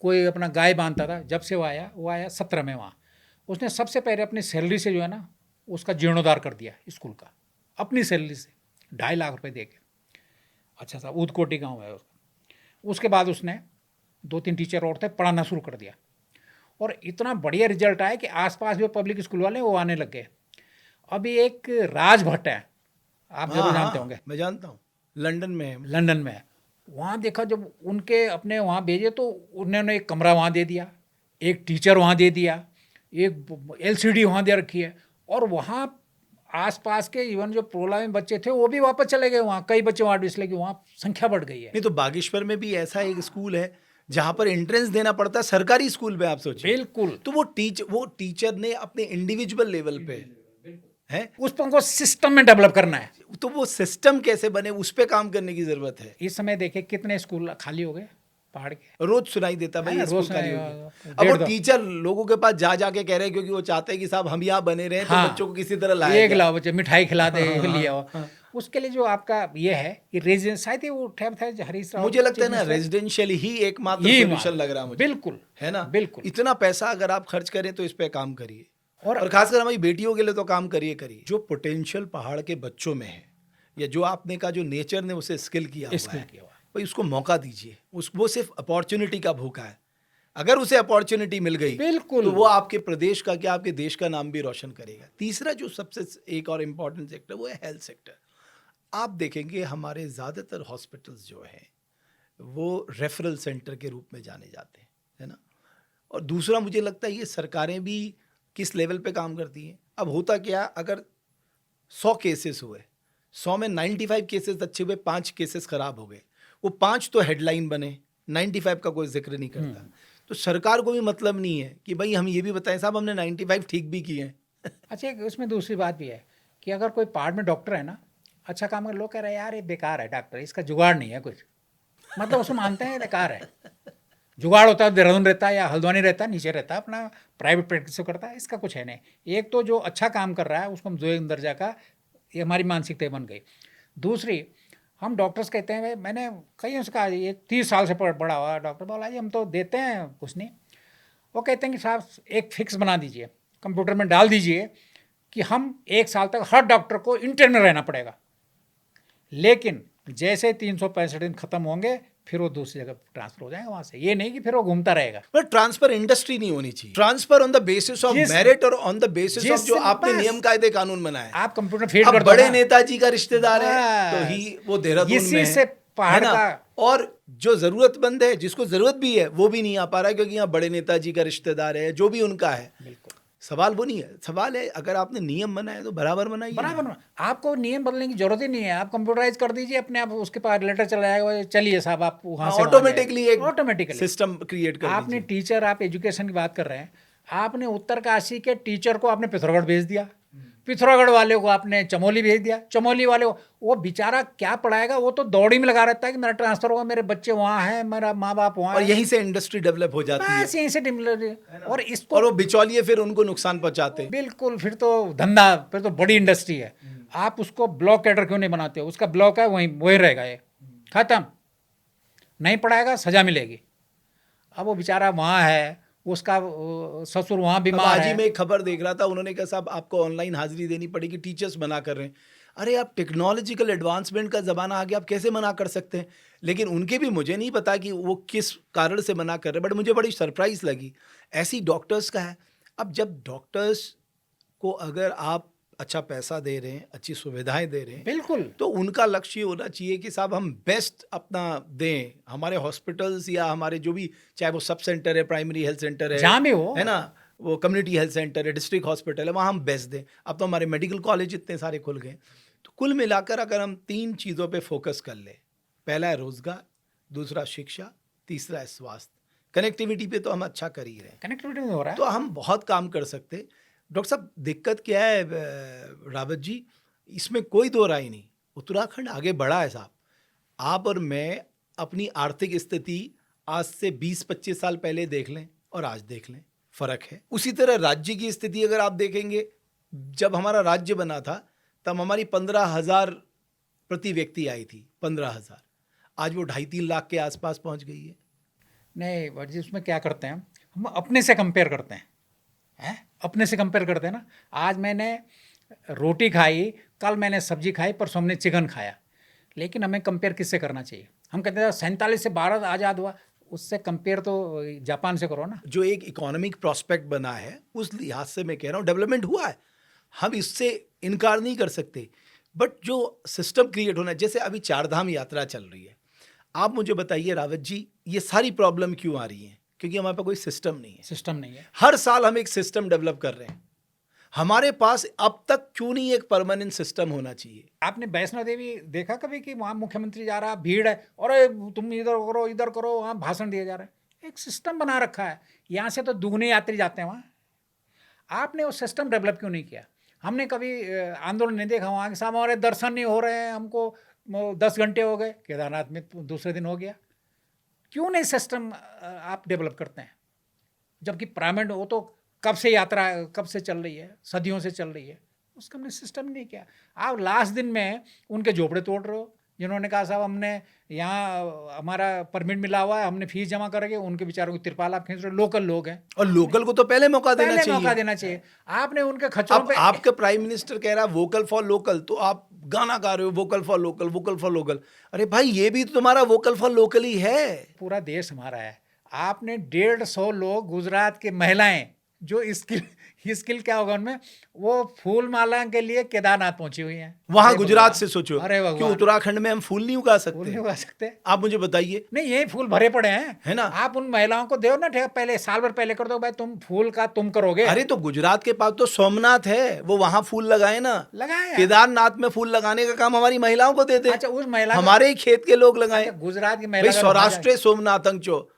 कोई अपना गाय बांधता था। जब से वो आया 17 में, वहाँ उसने सबसे पहले अपनी सैलरी से जो है ना, उसका जीर्णोद्धार कर दिया स्कूल का, अपनी सैलरी से 2.5 लाख रुपए दे के। अच्छा सा ऊदकोटी गाँव है उसका। उसके बाद उसने 2-3 टीचर और थे, पढ़ाना शुरू कर दिया, और इतना बढ़िया रिजल्ट आया कि आसपास जो पब्लिक स्कूल वाले वो आने लग गए। अभी एक राज भट्ट है, आप जरूर जानते होंगे। मैं जानता हूँ, लंदन में है। लंदन में है। वहाँ देखा, जब उनके अपने वहाँ भेजे तो उन्होंने एक कमरा वहाँ दे दिया, एक टीचर वहाँ दे दिया, एक LCD वहाँ दे रखी है, और वहाँ आसपास के इवन जो पुरोला में बच्चे थे वो भी वापस चले गए वहाँ। कई बच्चे वहाँ इसलिए कि वहाँ संख्या बढ़ गई है। नहीं तो बागेश्वर में भी ऐसा एक स्कूल है जहाँ पर एंट्रेंस देना पड़ता है, सरकारी स्कूल में, आप सोचिए। बिल्कुल। तो वो टीचर ने अपने इंडिविजुअल लेवल पे है, उस पर उनको सिस्टम में डेवलप करना है। तो वो सिस्टम कैसे बने, उस पर काम करने की जरूरत है। इस समय देखे कितने स्कूल खाली हो गए पहाड़ के, रोज सुनाई देता भाई, रोज स्कूल खाली हो गया। अब वो टीचर लोगों के पास जा के कह रहे हैं, क्योंकि वो चाहते हैं कि साहब हम यहाँ बने रहे, तो बच्चों को किसी तरह लाए, एक लाओ बच्चे, मिठाई खिला दे, लिया। उसके लिए जो आपका ये है कि रेजिडेंस, शायद वो ठहर था हरीश राव, मुझे लगता है ना रेजिडेंशियल ही एकमात्र सॉल्यूशन लग रहा है मुझे। बिल्कुल, है ना, बिल्कुल। इतना पैसा अगर आप खर्च करें तो इस पे काम करिए, और खासकर हमारी बेटियों के लिए तो काम करिए। जो पोटेंशियल पहाड़ के बच्चों में है, या जो आपने कहा जो नेचर ने उसे स्किल किया हुआ है, भाई उसको मौका दीजिए। वो सिर्फ अपॉर्चुनिटी का भूखा है। अगर उसे अपॉर्चुनिटी मिल गई, बिल्कुल, तो वो आपके प्रदेश का क्या, आपके देश का नाम भी रोशन करेगा। तीसरा जो सबसे एक और इम्पॉर्टेंट सेक्टर, वो है हेल्थ सेक्टर। आप देखेंगे हमारे ज़्यादातर हॉस्पिटल्स जो हैं वो रेफरल सेंटर के रूप में जाने जाते हैं, है ना। और दूसरा मुझे लगता है ये सरकारें भी किस लेवल पे काम करती हैं। अब होता क्या, अगर 100 केसेस हुए, 100 में 95 केसेस अच्छे हुए, 5 केसेस ख़राब हो गए, वो 5 तो हेडलाइन बने, 95 का कोई जिक्र नहीं करता। तो सरकार को भी मतलब नहीं है कि भाई हम ये भी बताएं साहब हमने 95 ठीक भी किए हैं। अच्छा, उसमें दूसरी बात भी है कि अगर कोई पहाड़ में डॉक्टर है ना, अच्छा काम कर, लोग कह रहे हैं यार ये बेकार है डॉक्टर, इसका जुगाड़ नहीं है कुछ, मतलब उसको मानते हैं बेकार है। जुगाड़ होता है, देहरादून रहता है या हल्द्वानी रहता है, नीचे रहता है, अपना प्राइवेट प्रैक्टिस करता है, इसका कुछ है नहीं। एक तो जो अच्छा काम कर रहा है उसको हम जो दर्जा का, ये हमारी मानसिकता बन गई। दूसरी, हम डॉक्टर्स कहते हैं, मैंने कई उसका ये 30 साल से पढ़ा हुआ डॉक्टर बोला जी हम तो देते हैं कुछ नहीं। वो कहते हैं कि साहब एक फिक्स बना दीजिए, कंप्यूटर में डाल दीजिए कि हम 1 साल तक हर डॉक्टर को इंटर्न में रहना पड़ेगा, लेकिन जैसे 365 दिन खत्म होंगे फिर वो दूसरी जगह ट्रांसफर हो जाएगा वहां से। ये नहीं कि फिर वो घूमता रहेगा। पर ट्रांसफर इंडस्ट्री नहीं होनी चाहिए, transfer on the basis of merit और ऑन द बेसिस ऑफ जो आपने नियम कायदे कानून बनाए। आप कंप्यूटर फीड कर दो, बड़े नेताजी का रिश्तेदार है तो ही वो देहरादून में इसी से पहाड़ का, और जो जरूरतमंद है जिसको जरूरत भी है वो भी नहीं आ पा रहा है क्योंकि यहाँ बड़े नेताजी का रिश्तेदार है, जो भी उनका है। बिल्कुल सवाल वो नहीं है, सवाल है अगर आपने नियम बनाए तो बराबर बनाइए। बराबर, आपको नियम बदलने की जरूरत ही नहीं है, आप कंप्यूटराइज कर दीजिए अपने आप, उसके पास लेटर चला जाएगा, चलिए साहब आप वहाँ से ऑटोमेटिकली एक ऑटोमेटिकली सिस्टम क्रिएट कर आपने दीजिए। टीचर, आप एजुकेशन की बात कर रहे हैं, आपने उत्तरकाशी के टीचर को आपने पिथौरागढ़ भेज दिया, पिथौरागढ़ वाले को आपने चमोली भेज दिया, चमोली वाले को, वो बेचारा क्या पढ़ाएगा, वो तो दौड़ी में लगा रहता है कि मेरा ट्रांसफर होगा, मेरे बच्चे वहाँ हैं, मेरा माँ बाप वहाँ और है, यहीं से इंडस्ट्री डेवलप हो जाती है, बस यहीं से और इसको, और वो बिचौलिए फिर उनको नुकसान पहुंचाते हैं। बिल्कुल, फिर तो धंधा, फिर तो बड़ी इंडस्ट्री है। आप उसको ब्लॉक कैडर क्यों नहीं बनाते हो? उसका ब्लॉक है वही रहेगा, ये खत्म, नहीं पढ़ाएगा सजा मिलेगी। अब वो बेचारा वहाँ है, उसका ससुर वहाँ बीमार आज ही है। मैं एक खबर देख रहा था, उन्होंने कहा साहब आपको ऑनलाइन हाजिरी देनी पड़ेगी, टीचर्स मना कर रहे हैं। अरे आप टेक्नोलॉजिकल एडवांसमेंट का ज़माना आ गया, आप कैसे मना कर सकते हैं? लेकिन उनके भी मुझे नहीं पता कि वो किस कारण से मना कर रहे हैं, बट मुझे बड़ी सरप्राइज लगी। ऐसी डॉक्टर्स का है। अब जब डॉक्टर्स को अगर आप अच्छा पैसा दे रहे हैं, अच्छी सुविधाएं दे रहे हैं, बिल्कुल, तो उनका लक्ष्य होना चाहिए कि साहब हम बेस्ट अपना दें। हमारे हॉस्पिटल्स या हमारे जो भी, चाहे वो सब सेंटर है, प्राइमरी हेल्थ सेंटर है, जहाँ भी हो, है ना, वो कम्युनिटी हेल्थ सेंटर है, डिस्ट्रिक्ट हॉस्पिटल है, वहाँ हम बेस्ट दें। अब तो हमारे मेडिकल कॉलेज इतने सारे खुल गए। तो कुल मिलाकर अगर हम 3 चीज़ों पे फोकस कर ले, पहला है रोजगार, दूसरा शिक्षा, तीसरा है स्वास्थ्य, कनेक्टिविटी पे तो हम अच्छा कर ही रहे हैं, कनेक्टिविटी में हो रहा है, तो हम बहुत काम कर सकते हैं। डॉक्टर साहब दिक्कत क्या है रावत जी, इसमें कोई दो राय नहीं, उत्तराखंड आगे बढ़ा है साहब। आप और मैं अपनी आर्थिक स्थिति आज से 20-25 साल पहले देख लें और आज देख लें, फ़र्क है। उसी तरह राज्य की स्थिति अगर आप देखेंगे, जब हमारा राज्य बना था तब हमारी 15,000 प्रति व्यक्ति आई थी, 15,000, आज वो 2.5-3 लाख के आसपास पहुंच गई है। नहीं भट्ट जी, उसमें क्या करते हैं हम, अपने से कंपेयर करते हैं, अपने से कंपेयर करते हैं ना। आज मैंने रोटी खाई, कल मैंने सब्जी खाई, परसों हमने चिकन खाया, लेकिन हमें कंपेयर किससे करना चाहिए? हम कहते हैं 47 से भारत आज़ाद हुआ, उससे कंपेयर तो जापान से करो ना। जो एक इकोनॉमिक प्रोस्पेक्ट बना है उस लिहाज से मैं कह रहा हूँ डेवलपमेंट हुआ है, हम इससे इनकार नहीं कर सकते, बट जो सिस्टम क्रिएट होना है, जैसे अभी 4 धाम यात्रा चल रही है, आप मुझे बताइए रावत जी, ये सारी प्रॉब्लम क्यों आ रही है? क्योंकि हमारे पास कोई सिस्टम नहीं है। सिस्टम नहीं है। हर साल हम एक सिस्टम डेवलप कर रहे हैं, हमारे पास अब तक क्यों नहीं एक परमानेंट सिस्टम होना चाहिए? आपने वैष्णो देवी देखा कभी कि वहाँ मुख्यमंत्री जा रहा, भीड़ है, और तुम इधर करो, वहाँ भाषण दिया जा रहा है। एक सिस्टम बना रखा है, यहाँ से तो दुगने यात्री जाते हैं वहाँ। आपने वो सिस्टम डेवलप क्यों नहीं किया? हमने कभी आंदोलन नहीं देखा वहाँ के, साहब हमारे दर्शन नहीं हो रहे हैं, हमको 10 घंटे हो गए, केदारनाथ में दूसरे दिन हो गया। क्यों नहीं सिस्टम आप डेवलप करते हैं? जबकि प्राइवेट वो तो कब से यात्रा कब से चल रही है, सदियों से चल रही है, उसका हमने सिस्टम नहीं किया। आप लास्ट दिन में उनके झोपड़े तोड़ रहे हो, जिन्होंने कहा साहब हमने यहाँ हमारा परमिट मिला हुआ है, हमने फीस जमा करेंगे, उनके बेचारों की तिरपाल आप खींच रहे हो। लोकल लोग हैं, और लोकल को तो पहले मौका देना चाहिए। आपने उनके खच्चरों पे, आपका प्राइम मिनिस्टर कह रहा है वोकल फॉर लोकल, तो आप गाना गा रहे हो vocal for local, vocal for local. अरे भाई, ये भी तो तुम्हारा वोकल फॉर लोकल ही है। पूरा देश हमारा है। आपने 150 लोग, गुजरात की महिलाएं जो स्किल क्या होगा उनमें, वो फूल माला के लिए केदारनाथ पहुंची हुई हैं। वहां गुजरात से सोचो, अरे क्यों उत्तराखंड में हम फूल नहीं उगा सकते? फूल नहीं उगा सकते? आप मुझे बताइए। नहीं, ये फूल भरे पड़े हैं, है ना? आप उन महिलाओं को दो ना ठेका, पहले साल भर पहले कर दो, भाई तुम फूल का तुम करोगे। अरे तो गुजरात के पास तो सोमनाथ है, वो वहां फूल लगाए ना, लगाए। केदारनाथ में फूल लगाने का काम हमारी महिलाओं को देते। अच्छा, उस महिला हमारे ही खेत के लोग लगाए। अच्छा, गुजरात की महिला, सौराष्ट्र सोमनाथं चो,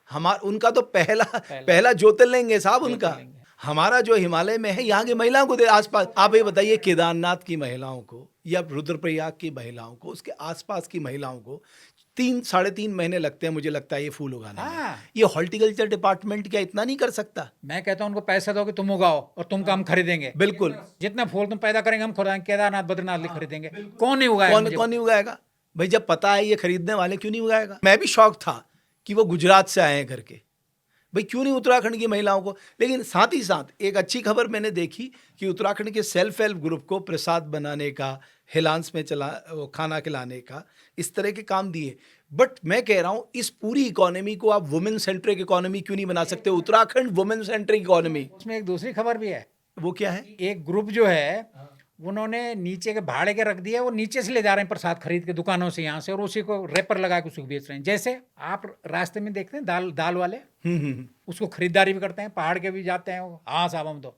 उनका तो पहला ज्योतिर्लिंग है साहब उनका। हमारा जो हिमालय में है, यहाँ की महिलाओं को दे आसपास। आप ये बताइए, केदारनाथ की महिलाओं को या रुद्रप्रयाग की महिलाओं को, उसके आसपास की महिलाओं को 3-3.5 महीने लगते हैं मुझे लगता है ये फूल उगाने में। ये हॉर्टिकल्चर डिपार्टमेंट क्या इतना नहीं कर सकता? मैं कहता हूँ उनको पैसा दो कि तुम उगाओ और तुमको हम खरीदेंगे। बिल्कुल, जितने फूल तुम पैदा करेंगे हम खुद केदारनाथ बद्रीनाथ खरीदेंगे। कौन नहीं उगाएगा? कौन नहीं उगाएगा? भाई जब पता है ये खरीदने वाले, क्यों नहीं उगाएगा? मैं भी शौक था कि वो गुजरात से आए हैं करके, भाई क्यों नहीं उत्तराखंड की महिलाओं को। लेकिन साथ ही साथ एक अच्छी खबर मैंने देखी कि उत्तराखंड के सेल्फ हेल्प ग्रुप को प्रसाद बनाने का, हिलांस में वो खाना खिलाने का, इस तरह के काम दिए। बट मैं कह रहा हूँ इस पूरी इकोनॉमी को आप वुमेन सेंट्रिक इकोनॉमी क्यों नहीं बना सकते? Uttarakhand women centric economy. उसमें एक दूसरी खबर भी है। वो क्या है? एक ग्रुप जो है उन्होंने नीचे के भाड़े के रख दिया, वो नीचे से ले जा रहे हैं प्रसाद खरीद के दुकानों से यहाँ से, और उसी को रैपर लगा के उसको बेच रहे हैं। जैसे आप रास्ते में देखते हैं दाल वाले, उसको खरीदारी भी करते हैं, पहाड़ के भी जाते हैं वो। हाँ साहब, हम तो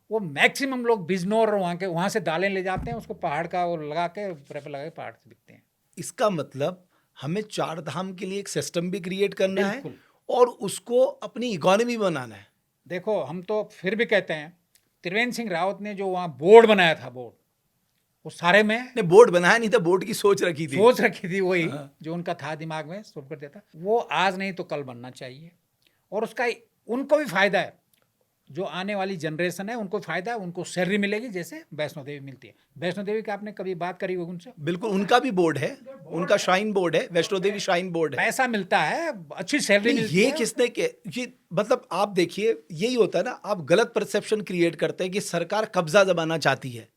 वो मैक्सिमम लोग बिजनौर वहाँ से दालें ले जाते हैं, उसको पहाड़ का वो लगा के रैपर लगा के पहाड़ से बिकते हैं। इसका मतलब हमें चार धाम के लिए एक सिस्टम भी क्रिएट करना है बिल्कुल। और उसको अपनी इकोनॉमी बनाना है। देखो, हम तो फिर भी कहते हैं, त्रिवेंद्र सिंह रावत ने जो वहाँ बोर्ड बनाया था, बोर्ड वो सारे में ने बोर्ड बनाया नहीं था, बोर्ड की सोच रखी थी, वही जो उनका था दिमाग में, सोच कर देता। वो आज नहीं तो कल बनना चाहिए, और उसका उनको भी फायदा है, जो आने वाली जनरेशन है उनको फायदा है, उनको सैलरी मिलेगी जैसे वैष्णो देवी मिलती है। वैष्णो देवी की आपने कभी बात करी होगी उनसे? बिल्कुल, उनका भी बोर्ड है, उनका श्राइन बोर्ड है, वैष्णो देवी श्राइन बोर्ड है। पैसा मिलता है, अच्छी सैलरी मिलती है। ये किसने के ये मतलब आप देखिए, यही होता है ना, आप गलत परसेप्शन क्रिएट करते हैं कि सरकार कब्जा जमाना चाहती है।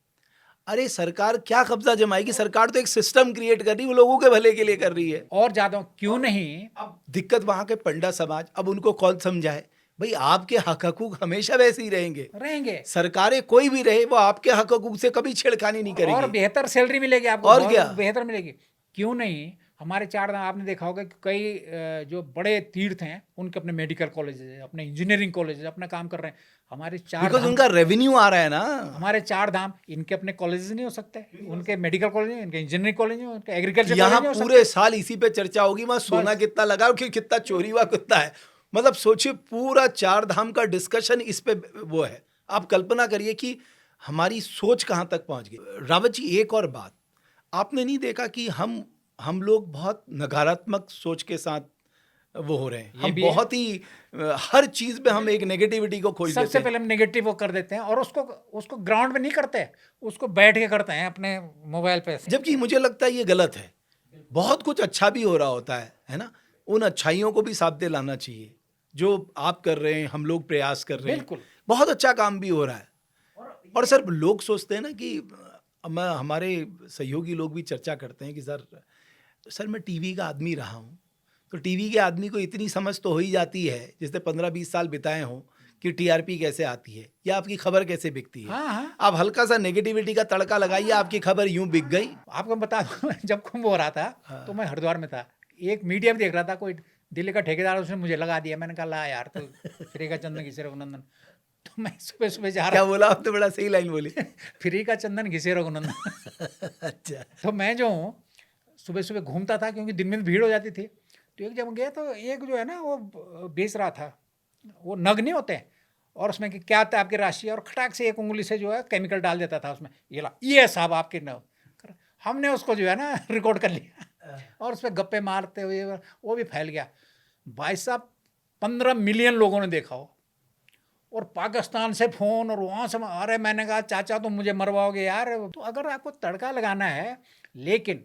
अरे सरकार क्या कब्जा जमाएगी? सरकार तो एक सिस्टम क्रिएट कर रही है, वो लोगों के भले के लिए कर रही है। और ज्यादा क्यों नहीं। अब दिक्कत वहां के पंडा समाज, अब उनको कौन समझाए? भाई आपके हक हकूक हमेशा वैसे ही रहेंगे। सरकारें कोई भी रहे, वो आपके हक हकूक से कभी छेड़खानी नहीं करेगी, और बेहतर सैलरी मिलेगी आपको, और क्या बेहतर मिलेगी। क्यों नहीं? हमारे चार धाम आपने देखा होगा कि कई जो बड़े तीर्थ हैं उनके अपने मेडिकल कॉलेजेस, अपने इंजीनियरिंग कॉलेजेस अपना काम कर रहे हैं। हमारे चार धाम, उनका रेवेन्यू आ रहा है ना। हमारे चार धाम, इनके अपने कॉलेजेस नहीं हो सकते, उनके मेडिकल कॉलेज, इनके इंजीनियरिंग कॉलेज, उनके एग्रीकल्चर यहाँ कॉलेज। पूरे साल इसी पे चर्चा होगी, वहां सोना कितना लगा और कितना चोरी हुआ कितना है। मतलब सोचिए, पूरा चार धाम का डिस्कशन इस पे वो है। आप कल्पना करिए कि हमारी सोच कहाँ तक पहुँच गई। रावत जी, एक और बात आपने नहीं देखा कि हम लोग बहुत नकारात्मक सोच के साथ वो हो रहे हैं। हम बहुत ही हर चीज में हम एक नेगेटिविटी को खोज देते हैं। सबसे पहले हम नेगेटिव वो कर देते हैं, और उसको ग्राउंड में नहीं करते, उसको बैठ के करते हैं अपने मोबाइल पे। जबकि मुझे लगता है ये गलत है। बहुत कुछ अच्छा भी हो रहा होता है ना। उन अच्छाइयों को भी सामने लाना चाहिए। जो आप कर रहे हैं, हम लोग प्रयास कर रहे हैं, बिल्कुल बहुत अच्छा काम भी हो रहा है। और सर, लोग सोचते हैं ना कि हमारे सहयोगी लोग भी चर्चा करते हैं कि सर मैं टीवी का आदमी रहा हूँ, तो टीवी के आदमी को इतनी समझ तो हो ही जाती है, जिसने 15-20 साल बिताए हों, कि टीआरपी कैसे आती है या आपकी खबर कैसे बिकती है। हाँ। आप हल्का सा नेगेटिविटी का तड़का लगाइए, आपकी खबर यूं बिक गई। आपको बता दूं, जब कुंभ हो रहा था तो मैं हरिद्वार में था, एक मीडिया में देख रहा था, कोई दिल्ली का ठेकेदार, उसने मुझे लगा दिया। मैंने कहा ला यार, तो फ्री का चंदन घिसे रघुनंदन। तो मैं सुबह सुबह जा रहा। क्या बोला आपने? बड़ा सही लाइन बोली। फ्री का चंदन घिसे रघुनंदन। अच्छा। तो मैं जो हूँ सुबह सुबह घूमता था, क्योंकि दिन में भीड़ हो जाती थी। तो एक जब गया तो एक जो है ना वो बेच रहा था, वो नग नहीं होते हैं, और उसमें कि क्या आता है आपकी राशि, और खटाक से एक उंगली से जो है केमिकल डाल देता था उसमें। ये साहब आपके नग। हमने उसको जो है ना रिकॉर्ड कर लिया, और उस पर गप्पे मारते हुए वो भी फैल गया। भाई साहब 15 मिलियन लोगों ने देखा हो, और पाकिस्तान से फ़ोन, और वहाँ से। अरे मैंने कहा चाचा तुम मुझे मरवाओगे यार। तो अगर आपको तड़का लगाना है, लेकिन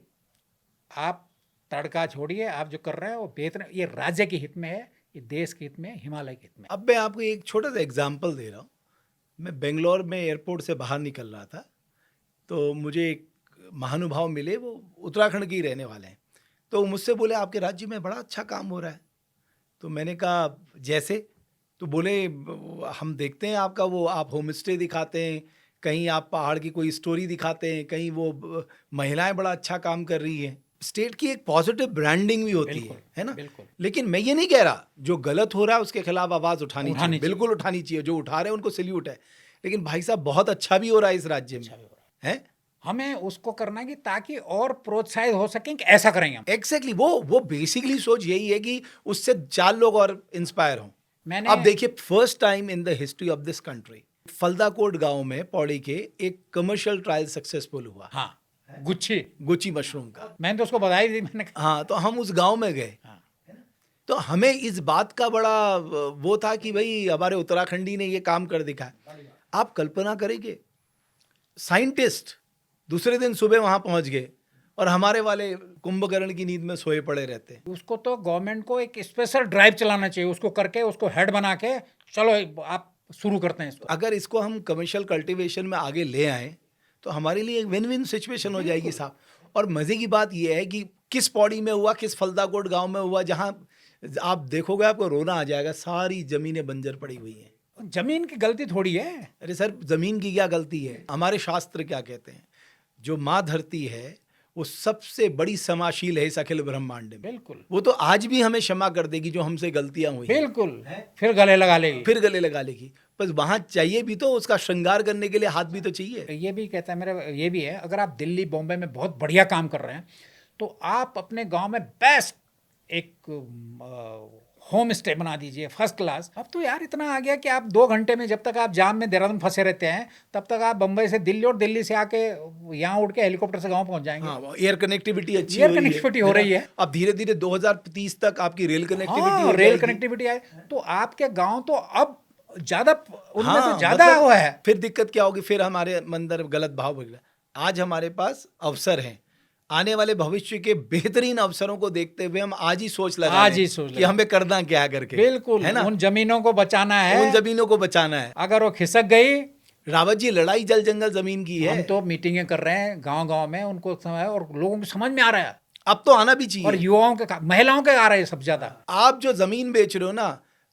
आप तड़का छोड़िए, आप जो कर रहे हैं वो बेहतर, ये राज्य के हित में है, ये देश के हित में, हिमालय के हित में। अब मैं आपको एक छोटा सा एग्जाम्पल दे रहा हूँ। मैं बेंगलोर में एयरपोर्ट से बाहर निकल रहा था, तो मुझे एक महानुभाव मिले, वो उत्तराखंड के ही रहने वाले हैं। तो मुझसे बोले आपके राज्य में बड़ा अच्छा काम हो रहा है। तो मैंने कहा जैसे? तो बोले हम देखते हैं आपका वो, आप होम स्टे दिखाते हैं, कहीं आप पहाड़ की कोई स्टोरी दिखाते हैं, कहीं वो महिलाएं बड़ा अच्छा काम कर रही हैं। स्टेट की एक पॉजिटिव ब्रांडिंग भी होती है ना। बिल्कुल। लेकिन मैं ये नहीं कह रहा जो गलत हो रहा है उसके खिलाफ आवाज़ उठानी चाहिए, बिल्कुल उठानी चाहिए। जो उठा रहे हैं उनको सैल्यूट है। लेकिन भाई साहब बहुत अच्छा भी हो रहा है इस राज्य में, है। हमें उसको करना है कि ताकि और प्रोत्साहित हो सकें कि ऐसा करेंगे हम। एग्जैक्टली, वो बेसिकली सोच यही है कि उससे 4 लोग और इंस्पायर हों। अब देखिए, first time in the history of this country, Phaldakot गांव में पौड़ी के एक कमर्शियल ट्रायल सक्सेसफुल हुआ। हाँ, गुच्ची मशरूम का। मैंने तो उसको बधाई दी। मैंने हाँ, तो हम उस गांव में गए। तो हमें इस बात का बड़ा वो था कि भाई हमारे उत्तराखंडी ने ये काम कर दिखाया। आप कल्पना करेंगे, साइंटिस्ट दूसरे दिन सुबह वहां पहुंच गए, और हमारे वाले कुंभकर्ण की नींद में सोए पड़े रहते हैं। उसको तो गवर्नमेंट को एक स्पेशल ड्राइव चलाना चाहिए, उसको करके उसको हेड बना के चलो आप शुरू करते हैं इसको। अगर इसको हम कमर्शियल कल्टीवेशन में आगे ले आएं तो हमारे लिए एक विन विन सिचुएशन हो जाएगी साहब। और मज़े की बात यह है कि किस पौड़ी में हुआ, किस फलदाकोट गांव में हुआ, जहां आप देखोगे आपको रोना आ जाएगा, सारी ज़मीनें बंजर पड़ी हुई हैं। जमीन की गलती थोड़ी है। अरे सर, ज़मीन की क्या गलती है? हमारे शास्त्र क्या कहते हैं? जो माँ धरती है वो सबसे बड़ी क्षमाशील है इस अखिल ब्रह्मांड में। बिल्कुल, वो तो आज भी हमें क्षमा कर देगी जो हमसे गलतियां हुई हैं। बिल्कुल, फिर गले लगा लेगी। फिर गले लगा लेगी। बस वहां चाहिए भी तो उसका श्रृंगार करने के लिए हाथ भी तो चाहिए। ये भी कहता है मेरा, ये भी है, अगर आप दिल्ली बॉम्बे में बहुत बढ़िया काम कर रहे हैं तो आप अपने गांव में बेस्ट एक होम स्टे बना दीजिए, फर्स्ट क्लास। अब तो यार इतना आ गया कि आप 2 घंटे में, जब तक आप जाम में देहरादून फंसे रहते हैं तब तक आप बम्बई से दिल्ली और दिल्ली से आके यहाँ उड़ के हेलीकॉप्टर से गांव पहुंच जाएंगे। हाँ, एयर कनेक्टिविटी अच्छी एयर कनेक्टिविटी हो रही है। अब धीरे धीरे 2030 तक आपकी रेल कनेक्टिविटी हाँ, हो रेल जाएगी। कनेक्टिविटी आए तो आपके गांव तो अब ज्यादा, उनमें हाँ, तो ज्यादा मतलब हुआ है। फिर दिक्कत क्या होगी? फिर हमारे अंदर गलत भाव बदला। आज हमारे पास अवसर हैं, आने वाले भविष्य के बेहतरीन अवसरों को देखते हुए हम आज ही सोच लगा आज लें ही सोच कि हमें करना क्या है करके। बिल्कुल, है ना? उन जमीनों को बचाना है, उन जमीनों को बचाना है। अगर वो खिसक गई। रावत जी, लड़ाई जल जंगल जमीन की है। हम तो मीटिंगें कर रहे हैं गांव गांव में, उनको समय और लोगों को समझ में आ रहा है, अब तो आना भी चाहिए। और युवाओं के, महिलाओं के आ रहे हैं सबसे ज्यादा। आप जो जमीन बेच रहे हो ना,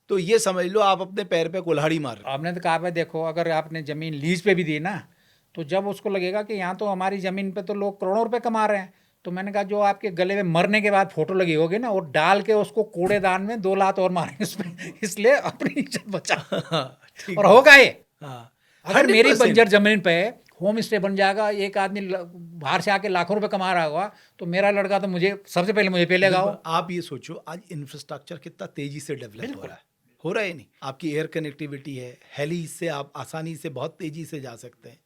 तो ये समझ लो आप अपने पैर पे कुल्हाड़ी मार रहे हो। आपने तो कहा भाई देखो, अगर आपने जमीन लीज पे भी दी ना, तो जब उसको लगेगा कि यहाँ तो हमारी जमीन पे तो लोग करोड़ों रुपए कमा रहे हैं, तो मैंने कहा जो आपके गले में मरने के बाद फोटो लगी होगी ना, वो डाल के उसको कूड़ेदान में 2 लात और मारेंगे उस पे, इसलिए अपनी इज्जत बचा। ठीक और होगा ये। हाँ, अगर मेरी 100%। बंजर जमीन पे होम स्टे बन जाएगा, एक आदमी बाहर से आके लाखों रुपए कमा रहा होगा, तो मेरा लड़का तो मुझे सबसे पहले मुझे पेलेगा वो। आप ये सोचो, आज इंफ्रास्ट्रक्चर कितना तेजी से डेवलप हो रहा है नहीं? आपकी एयर कनेक्टिविटी है, हेली से आप आसानी से बहुत तेजी से जा सकते हैं।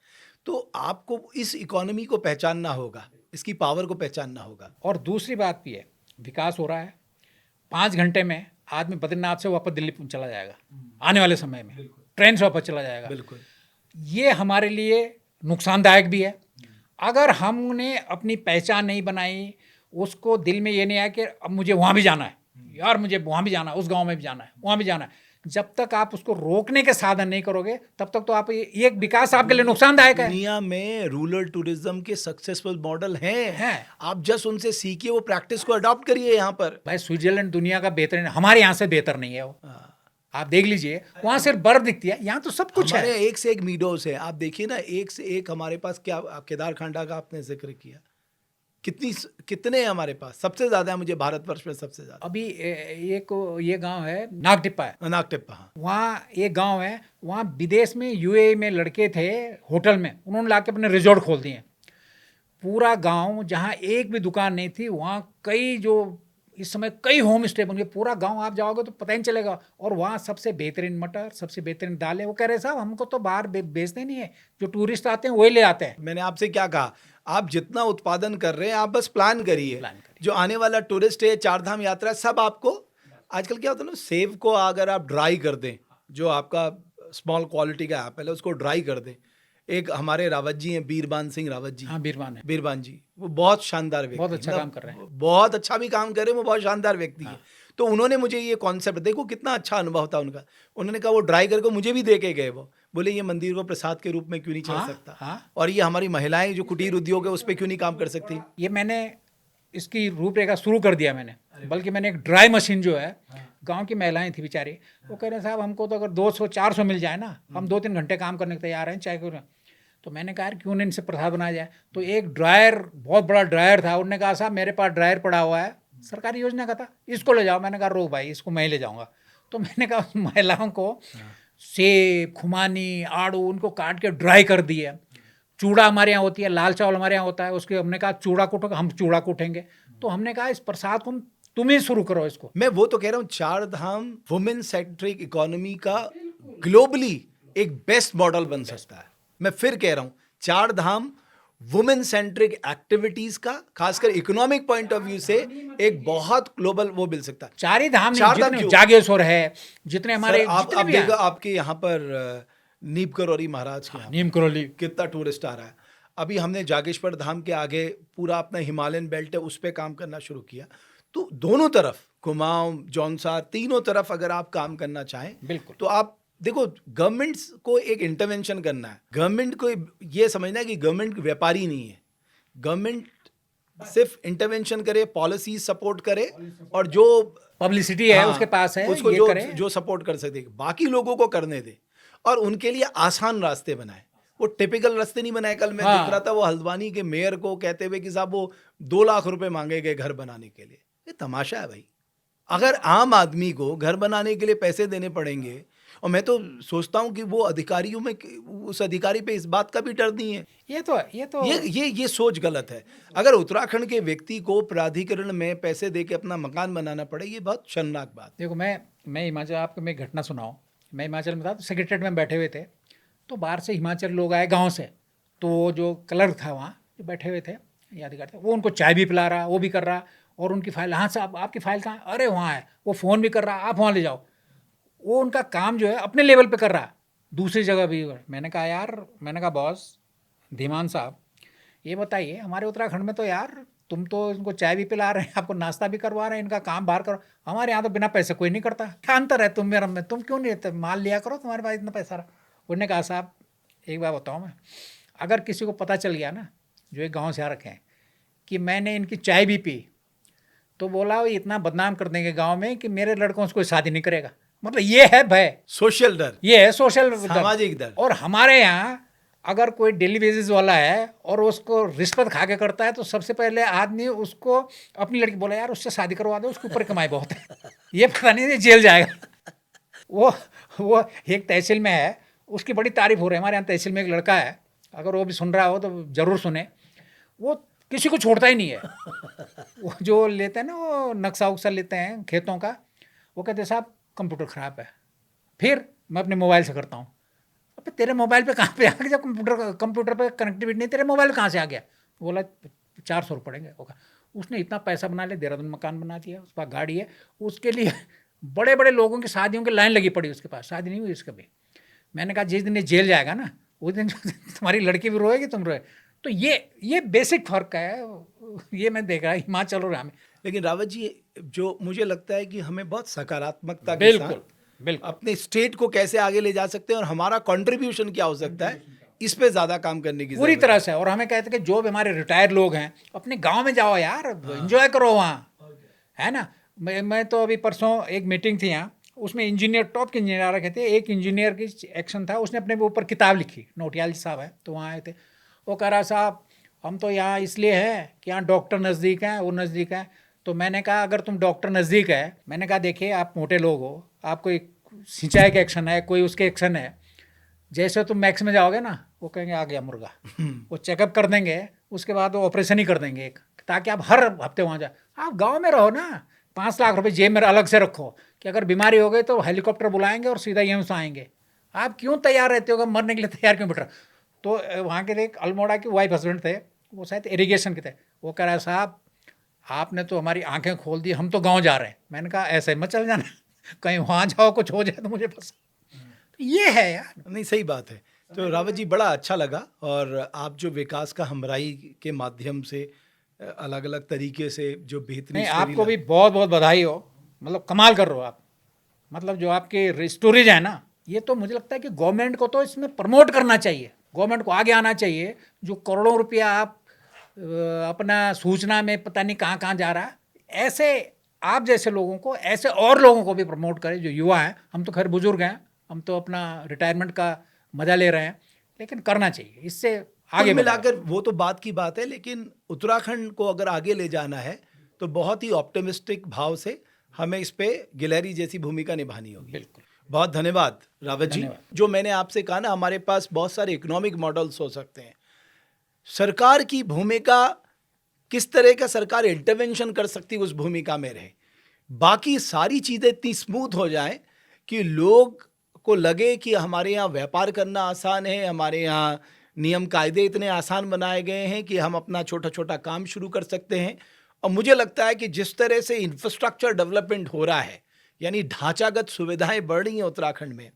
तो आपको इस इकोनॉमी को पहचानना होगा, इसकी पावर को पहचानना होगा। और दूसरी बात भी है, विकास हो रहा है, 5 घंटे में आदमी बद्रीनाथ से वापस दिल्ली चला जाएगा आने वाले समय में, ट्रेन से वापस चला जाएगा। बिल्कुल, ये हमारे लिए नुकसानदायक भी है। अगर हमने अपनी पहचान नहीं बनाई, उसको दिल में ये नहीं आया कि अब मुझे वहाँ भी जाना है, यार मुझे वहाँ भी जाना है, उस गांव में भी जाना है, वहाँ भी जाना है, जब तक आप उसको रोकने के साधन नहीं करोगे तब तक तो आप ये विकास आपके लिए नुकसानदायक है। दुनिया में रूरल टूरिज्म के सक्सेसफुल मॉडल हैं। हैं। आप जस्ट उनसे सीखिए, वो प्रैक्टिस को अडॉप्ट करिए यहाँ पर। भाई स्विट्जरलैंड दुनिया का बेहतरीन, हमारे यहाँ से बेहतर नहीं है वो। आप देख लीजिए, वहाँ सिर्फ बर्फ दिखती है, यहाँ तो सब कुछ है। हमारे एक से एक मीडोज है, आप देखिए ना, एक से एक हमारे पास। क्या केदार खांडा का आपने जिक्र किया, कितने हैं हमारे पास? सबसे ज्यादा है मुझे भारतवर्ष में सबसे ज्यादा। अभी एक ये गांव है नागटिप्पा है, नागटिप्पा, हाँ। वहाँ एक गांव है, वहाँ विदेश में यूएई में लड़के थे होटल में, उन्होंने लाके अपने रिजॉर्ट खोल दिए। पूरा गांव जहाँ एक भी दुकान नहीं थी, वहाँ कई जो इस समय कई होम स्टे बन गए। पूरा गांव आप जाओगे तो पता ही नहीं चलेगा। और वहाँ सबसे बेहतरीन मटर, सबसे बेहतरीन दालें। वो कह रहे साहब हमको तो बाहर बेचते नहीं है, जो टूरिस्ट आते हैं वही ले आते हैं। मैंने आपसे क्या कहा, आप जितना उत्पादन कर रहे हैं आप बस प्लान करिए। जो आने वाला टूरिस्ट है, 4 धाम यात्रा, सब आपको। आजकल क्या होता है ना, सेब को अगर आप ड्राई कर दें, जो आपका स्मॉल क्वालिटी का एप्पल है उसको ड्राई कर दें। एक हमारे रावत जी हैं, बीरबान सिंह रावत जी। हाँ, बीरबान जी, वो बहुत शानदार व्यक्ति, बहुत अच्छा काम कर रहे हैं, बहुत अच्छा भी काम कर रहे हैं, वो बहुत शानदार व्यक्ति है। तो उन्होंने मुझे ये कॉन्सेप्ट, देखो कितना अच्छा अनुभव था उनका। उन्होंने कहा वो ड्राई करके मुझे भी दे के गए। वो बोले ये मंदिर को प्रसाद के रूप में क्यों नहीं चल सकता, और ये हमारी महिलाएं जो कुटीर उद्योग है उस पर क्यों नहीं काम कर सकती। ये मैंने इसकी रूपरेखा शुरू कर दिया मैंने, बल्कि मैंने एक ड्राई मशीन जो है, गांव की महिलाएं थी बेचारी, वो कह रहे हैं साहब हमको तो अगर 200-400 मिल जाए ना, हम 2-3 घंटे काम करने के तैयार हैं, चाहे क्यों। तो मैंने कहा क्यों नहीं इनसे प्रसाद बनाया जाए। तो एक ड्रायर, बहुत बड़ा ड्रायर था, उन्होंने कहा साहब मेरे पास ड्रायर पड़ा हुआ है, सरकारी योजना का था, इसको ले जाओ। मैंने कहा रोक भाई, इसको मैं ही ले जाऊँगा। तो मैंने कहा महिलाओं को सेब, खुमानी, आड़ू, उनको काट के ड्राई कर दिया। चूड़ा हमारे यहाँ होती है, लाल चावल हमारे यहाँ होता है, उसके हमने कहा चूड़ा कूटो, हम चूड़ा कूटेंगे। तो हमने कहा इस प्रसाद को तुम ही शुरू करो इसको। मैं वो तो कह रहा हूँ, 4 धाम वुमेन सेंट्रिक इकोनॉमी का ग्लोबली एक बेस्ट मॉडल बन सकता है। मैं फिर कह रहा हूँ, 4 धाम वुमेन सेंट्रिक एक्टिविटीज का, खासकर इकोनॉमिक पॉइंट ऑफ व्यू से एक बहुत ग्लोबल वो मिल सकता है। 4 ही धाम, जितने जागेश्वर है, जितने हमारे आपके यहाँ पर नीम करौली महाराज के यहाँ, नीम करौली कितना टूरिस्ट आ रहा है। अभी हमने जागेश्वर धाम के आगे पूरा अपना हिमालयन बेल्ट है उस पर काम करना शुरू किया। तो दोनों तरफ कुमाऊं, जौनसार, तीनों तरफ अगर आप काम करना चाहें बिल्कुल। तो आप देखो, गवर्नमेंट को एक इंटरवेंशन करना है। गवर्नमेंट को ये समझना है कि गवर्नमेंट व्यापारी नहीं है। गवर्नमेंट सिर्फ इंटरवेंशन करे, पॉलिसी सपोर्ट करे और जो पब्लिसिटी है उसके पास है उसको ये जो करे। जो सपोर्ट कर सके, बाकी लोगों को करने दे और उनके लिए आसान रास्ते बनाए। वो टिपिकल रास्ते नहीं बनाए। कल मैं देख रहा था वो हल्द्वानी के मेयर को कहते हुए कि साहब वो 2 लाख रुपए मांगे गए घर बनाने के लिए। ये तमाशा है भाई। अगर आम आदमी को घर बनाने के लिए पैसे देने पड़ेंगे, और मैं तो सोचता हूं कि वो अधिकारियों में उस अधिकारी पे इस बात का भी डर नहीं है। ये सोच गलत है। अगर उत्तराखंड के व्यक्ति को प्राधिकरण में पैसे दे के अपना मकान बनाना पड़े, ये बहुत शर्मनाक बात। देखो, मैं हिमाचल, आपको मैं घटना सुनाऊं। मैं हिमाचल में था तो सेक्रेटरीट में बैठे हुए थे, तो बाहर से हिमाचल लोग आए गाँव से। तो जो क्लर्क था वहाँ जो बैठे हुए थे या अधिकारी थे, वो उनको चाय भी पिला रहा, वो भी कर रहा, और उनकी फाइल, हाँ साहब आपकी फाइल कहाँ, अरे वहाँ है, वो फ़ोन भी कर रहा, आप वहाँ ले जाओ। वो उनका काम जो है अपने लेवल पे कर रहा, दूसरी जगह भी। मैंने कहा यार, मैंने कहा बॉस धीमान साहब, ये बताइए हमारे उत्तराखंड में तो यार तुम तो इनको चाय भी पिला रहे हैं, आपको नाश्ता भी करवा रहे हैं, इनका काम बाहर करो। हमारे यहाँ तो बिना पैसे कोई नहीं करता। क्या अंतर है तुम मेरा में? तुम क्यों नहीं रहते? माल लिया करो, तुम्हारे पास इतना पैसा रहा। उन्होंने कहा साहब एक बार बताऊँ मैं, अगर किसी को पता चल गया ना, जो एक गाँव से आ रखे हैं, कि मैंने इनकी चाय भी पी, तो बोला वो इतना बदनाम कर देंगे गाँव में कि मेरे लड़कों से कोई शादी नहीं करेगा। मतलब ये है भय, सोशल डर, ये है सोशल सामाजिक डर। और हमारे यहाँ अगर कोई डेली बेसिस वाला है और उसको रिश्वत खा के करता है, तो सबसे पहले आदमी उसको अपनी लड़की बोला यार उससे शादी करवा दो, उसके ऊपर कमाई बहुत है, ये पता नहीं जेल जाएगा। वो एक तहसील में है, उसकी बड़ी तारीफ हो रही है। हमारे यहाँ तहसील में एक लड़का है, अगर वो भी सुन रहा हो तो ज़रूर सुने। वो किसी को छोड़ता ही नहीं है। वो जो लेते हैं ना, वो नक्शा उक्सा लेते हैं खेतों का, वो कहते हैं साहब कंप्यूटर ख़राब है, फिर मैं अपने मोबाइल से करता हूँ। अब तेरे मोबाइल पे कहाँ पे आ गया? जब कंप्यूटर पे कनेक्टिविटी नहीं, तेरे मोबाइल कहाँ से आ गया? बोला 400 रुपये पड़ेंगे। होगा, उसने इतना पैसा बना लिया, देहरादून मकान बना दिया, उसके पास गाड़ी है, उसके लिए बड़े बड़े लोगों की शादियों की लाइन लगी पड़ी, उसके पास शादी नहीं हुई उसका भी। मैंने कहा जिस दिन ये जेल जाएगा ना, उस दिन तुम्हारी लड़की भी रोएगी, तुम रोए। तो ये बेसिक फ़र्क है, ये मैं देख रहा हिमाचल और हमें। लेकिन रावत जी, जो मुझे लगता है कि हमें बहुत सकारात्मकता के साथ बिल्कुल अपने स्टेट को कैसे आगे ले जा सकते हैं और हमारा कंट्रीब्यूशन क्या हो सकता है, इस पे ज़्यादा काम करने की पूरी तरह से। और हमें कहते हैं कि जो भी हमारे रिटायर्ड लोग हैं, अपने गांव में जाओ यार, एंजॉय करो वहाँ, है ना। मैं तो अभी परसों एक मीटिंग थी यहाँ, उसमें इंजीनियर, टॉप के इंजीनियर आ रखे थे। एक इंजीनियर की एक्शन था, उसने अपने ऊपर किताब लिखी, नोटियाल साहब है, तो वहाँ आए थे। वो कह रहा साहब हम तो यहाँ इसलिए है कि यहाँ डॉक्टर नज़दीक हैं, वो नज़दीक हैं। तो मैंने कहा अगर तुम डॉक्टर नज़दीक है, मैंने कहा देखिए आप मोटे लोग हो, आप कोई सिंचाई का एक्शन है, कोई उसके एक्शन है, जैसे तुम मैक्स में जाओगे ना, वो कहेंगे आ गया मुर्गा, वो चेकअप कर देंगे, उसके बाद वो ऑपरेशन ही कर देंगे एक, ताकि आप हर हफ्ते वहाँ जाए। आप गाँव में रहो ना, 5 लाख रुपए जेब में अलग से रखो कि अगर बीमारी हो गई तो हेलीकॉप्टर बुलाएंगे और सीधा एम्स आएंगे। आप क्यों तैयार रहते हो? मरने के लिए तैयार क्यों बैठ रहे? तो वहाँ के एक अल्मोड़ा के वाइफ हस्बैंड थे, वो शायद इरिगेशन के थे। वो कह रहा है साहब आपने तो हमारी आंखें खोल दी, हम तो गांव जा रहे हैं। मैंने कहा ऐसे मत चल जाना, कहीं वहाँ जाओ कुछ हो जाए तो मुझे बस। तो ये है यार। नहीं, सही बात है। तो रावत जी बड़ा अच्छा लगा, और आप जो विकास का हमराई के माध्यम से अलग अलग तरीके से जो बेहतरीन, आपको भी बहुत बहुत बधाई हो, मतलब कमाल कर रहे हो आप। मतलब जो आपके स्टोरीज है ना, ये तो मुझे लगता है कि गवर्नमेंट को तो इसमें प्रमोट करना चाहिए, गवर्नमेंट को आगे आना चाहिए। जो करोड़ों रुपया आप अपना सूचना में पता नहीं कहाँ कहाँ जा रहा है, ऐसे आप जैसे लोगों को, ऐसे और लोगों को भी प्रमोट करें जो युवा हैं। हम तो खैर बुजुर्ग हैं, हम तो अपना रिटायरमेंट का मजा ले रहे हैं, लेकिन करना चाहिए, इससे आगे मिलाकर वो तो बात की बात है। लेकिन उत्तराखंड को अगर आगे ले जाना है तो बहुत ही ऑप्टिमिस्टिक भाव से हमें इस पे गिलहरी जैसी भूमिका निभानी होगी। बिल्कुल। बहुत धन्यवाद रावत जी। जो मैंने आपसे कहा ना, हमारे पास बहुत सारे इकोनॉमिक मॉडल्स हो सकते हैं। सरकार की भूमिका किस तरह का सरकार इंटरवेंशन कर सकती है, उस भूमिका में रहे। बाकी सारी चीज़ें इतनी स्मूथ हो जाएं कि लोग को लगे कि हमारे यहाँ व्यापार करना आसान है, हमारे यहाँ नियम कायदे इतने आसान बनाए गए हैं कि हम अपना छोटा छोटा काम शुरू कर सकते हैं। और मुझे लगता है कि जिस तरह से इंफ्रास्ट्रक्चर डेवलपमेंट हो रहा है, यानी ढांचागत सुविधाएं बढ़ रही हैं उत्तराखंड में,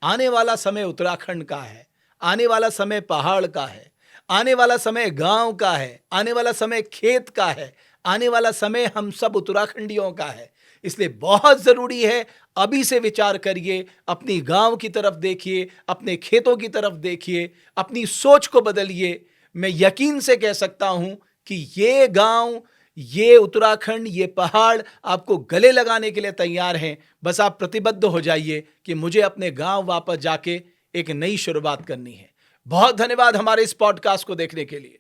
आने वाला समय उत्तराखंड का है, आने वाला समय पहाड़ का है, आने वाला समय गांव का है, आने वाला समय खेत का है, आने वाला समय हम सब उत्तराखंडियों का है। इसलिए बहुत जरूरी है अभी से विचार करिए, अपनी गांव की तरफ देखिए, अपने खेतों की तरफ देखिए, अपनी सोच को बदलिए। मैं यकीन से कह सकता हूं कि ये गांव, ये उत्तराखंड, ये पहाड़ आपको गले लगाने के लिए तैयार हैं। बस आप प्रतिबद्ध हो जाइए कि मुझे अपने गांव वापस जाके एक नई शुरुआत करनी है। बहुत धन्यवाद हमारे इस पॉडकास्ट को देखने के लिए।